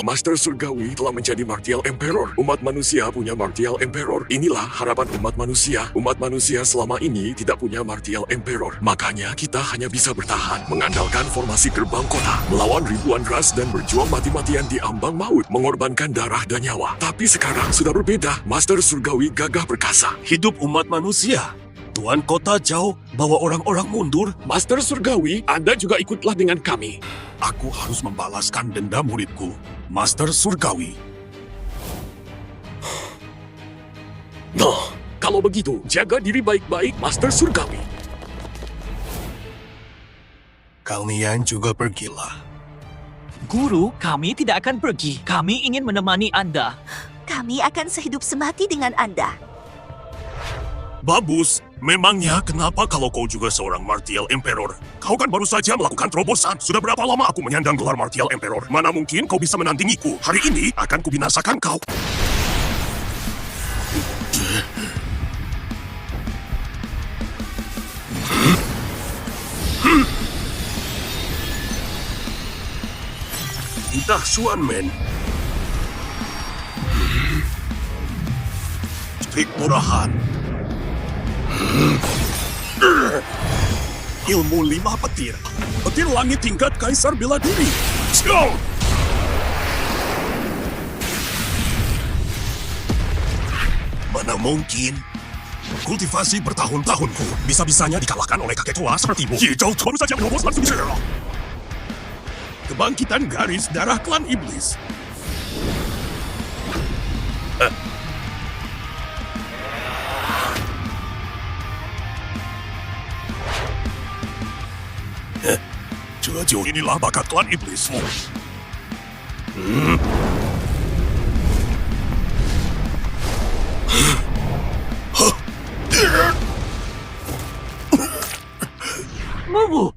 Master Surgawi telah menjadi Martial Emperor. Umat manusia punya Martial Emperor. Inilah harapan umat manusia. Umat manusia selama ini tidak punya Martial Emperor. Makanya kita hanya bisa bertahan, mengandalkan formasi gerbang kota, melawan ribuan ras dan berjuang mati-matian di ambang maut, mengorbankan darah dan nyawa. Tapi sekarang sudah berbeda. Master Surgawi gagah perkasa. Hidup umat manusia. Tuan Kota jauh bawa orang-orang mundur. Master Surgawi, Anda juga ikutlah dengan kami. Aku harus membalaskan dendam muridku, Master Surgawi. Nah, kalau begitu, jaga diri baik-baik, Master Surgawi. Kalian juga pergilah. Guru, kami tidak akan pergi. Kami ingin menemani Anda. Kami akan sehidup semati dengan Anda. Babus, memangnya kenapa kalau kau juga seorang Martial Emperor? Kau kan baru saja melakukan terobosan. Sudah berapa lama aku menyandang gelar Martial Emperor? Mana mungkin kau bisa menandingiku? Hari ini akan kubinasakan kau. Entah Xuanmen. Trik murahan. Ilmu 5 petir. Petir langit tingkat Kaisar Bela Diri. Go! Mana mungkin? Kultivasi bertahun-tahunku bisa-bisanya dikalahkan oleh kakek tua sepertimu. Hijau baru saja menerobos langsung diserang. Kebangkitan garis darah klan iblis. Jojo, inilah bakat klan iblismu. Mumu.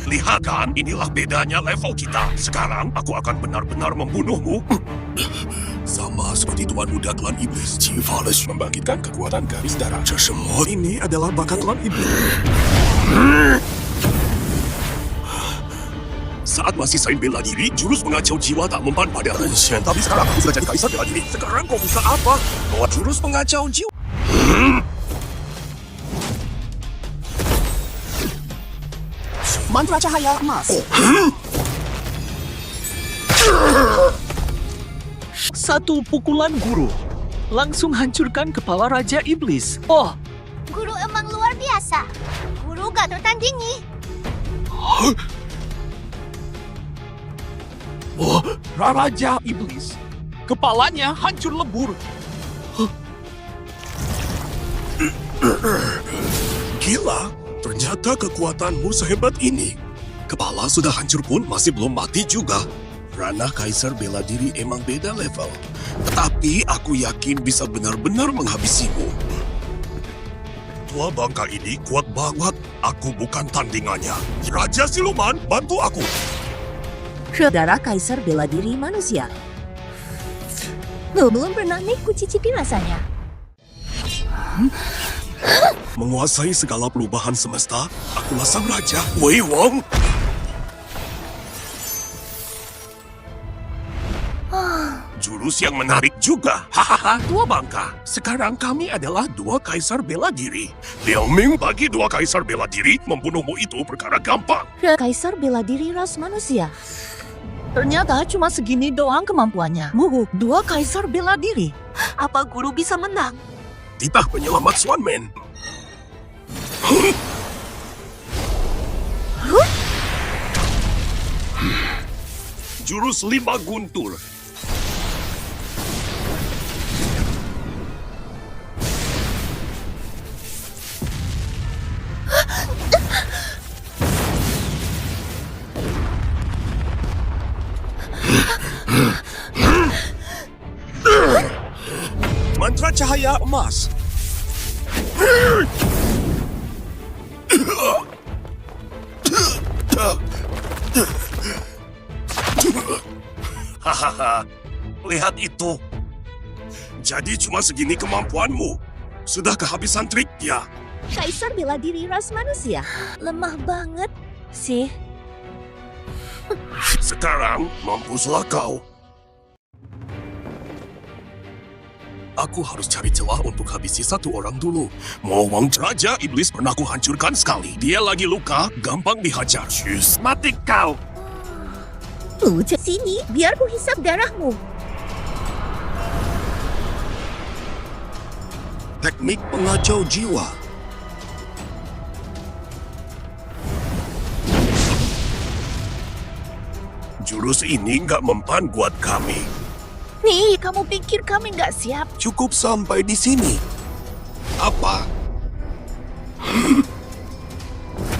Lihat kan, inilah bedanya level kita. Sekarang aku akan benar-benar membunuhmu. Sama seperti Tuan Muda klan iblis, Civalis membangkitkan kekuatan garis darah. Semua ini adalah bakat klan iblis. Saat masih Saint bela diri, jurus mengacau jiwa tak mempan pada Ancient. Tapi sekarang aku sudah jadi kaisar bela diri. Sekarang kau bisa apa? Bawa jurus mengacau jiwa. Mantra cahaya emas. Satu pukulan guru. Langsung hancurkan kepala Raja Iblis. Oh, Guru emang luar biasa. Guru gak tertandingi. Raja Iblis. Kepalanya hancur lebur. Gila, ternyata kekuatanmu sehebat ini. Kepala sudah hancur pun masih belum mati juga. Ranah Kaisar bela diri emang beda level. Tetapi aku yakin bisa benar-benar menghabisimu. Tua bangka ini kuat banget. Aku bukan tandingannya. Raja Siluman, bantu aku. Darah Kaisar Bela Diri Manusia. Lo belum pernah nih ku cicipi rasanya. Menguasai segala perubahan semesta, akulah sang raja, Wei Wong. Jurus yang menarik juga. Hahaha, tua bangka. Sekarang kami adalah dua kaisar bela diri. Liao Ming bagi dua kaisar bela diri, membunuhmu itu perkara gampang. Kaisar Bela Diri Ras Manusia. Ternyata cuma segini doang kemampuannya. Muhu, dua Kaisar Bela Diri. Apa guru bisa menang? Titah penyelamat Xuanmen. Jurus 5 guntur. Mantra cahaya emas. Hahaha, lihat itu. Jadi cuma segini kemampuanmu. Sudah kehabisan triknya. Kaisar Bela Diri Ras Manusia. Lemah banget sih. Sekarang, mampuslah kau. Aku harus cari celah untuk habisi satu orang dulu. Mowang Raja Iblis pernah ku hancurkan sekali. Dia lagi luka, gampang dihajar. Syus, mati kau! Sini, biar ku hisap darahmu. Teknik pengacau jiwa. Jurus ini nggak mempan buat kami. Nih, kamu pikir kami nggak siap? Cukup sampai di sini. Apa?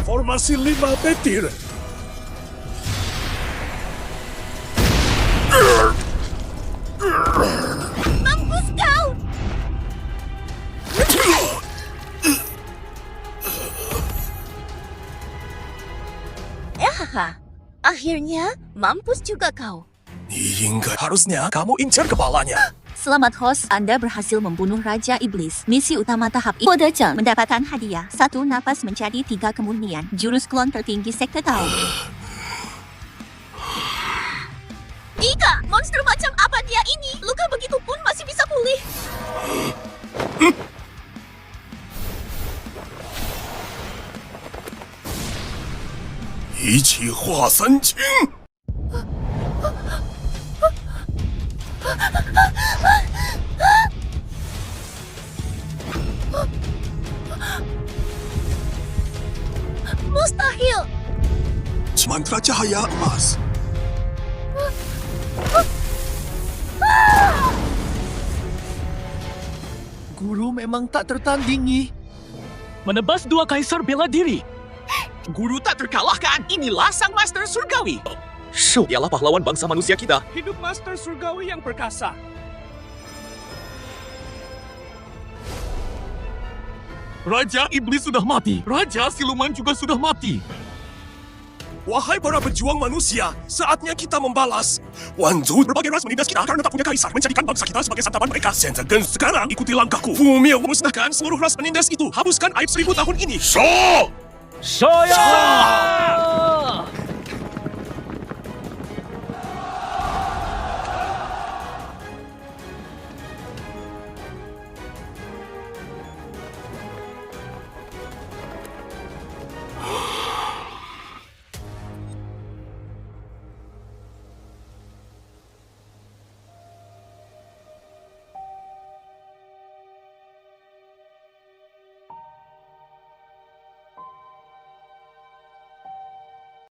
Formasi 5 petir. Mampus kau! Akhirnya, mampus juga kau. Hingga harusnya kamu incar kepalanya. Selamat host, Anda berhasil membunuh Raja Iblis. Misi utama tahap ini mendapatkan hadiah 1 nafas menjadi 3 kemurnian. Jurus klon tertinggi sekte kau. Ika, monster macam apa dia ini? Luka begitu pun masih bisa pulih. Ichi Hua San Qing. Mustahil. Mantra cahaya emas. Guru memang tak tertandingi. Menebas 2 kaisar bela diri. Guru tak terkalahkan. Inilah sang Master Surgawi. Shu, Dialah pahlawan bangsa manusia kita. Hidup Master Surgawi yang perkasa. Raja Iblis sudah mati. Raja Siluman juga sudah mati. Wahai para pejuang manusia, saatnya kita membalas. Wanzu, berbagai ras menindas kita karena tak punya kaisar, menjadikan bangsa kita sebagai santapan mereka. Sekarang ikuti langkahku. Fumio musnahkan seluruh ras menindas itu. Hapuskan aib 1000 tahun ini. So! Shoya!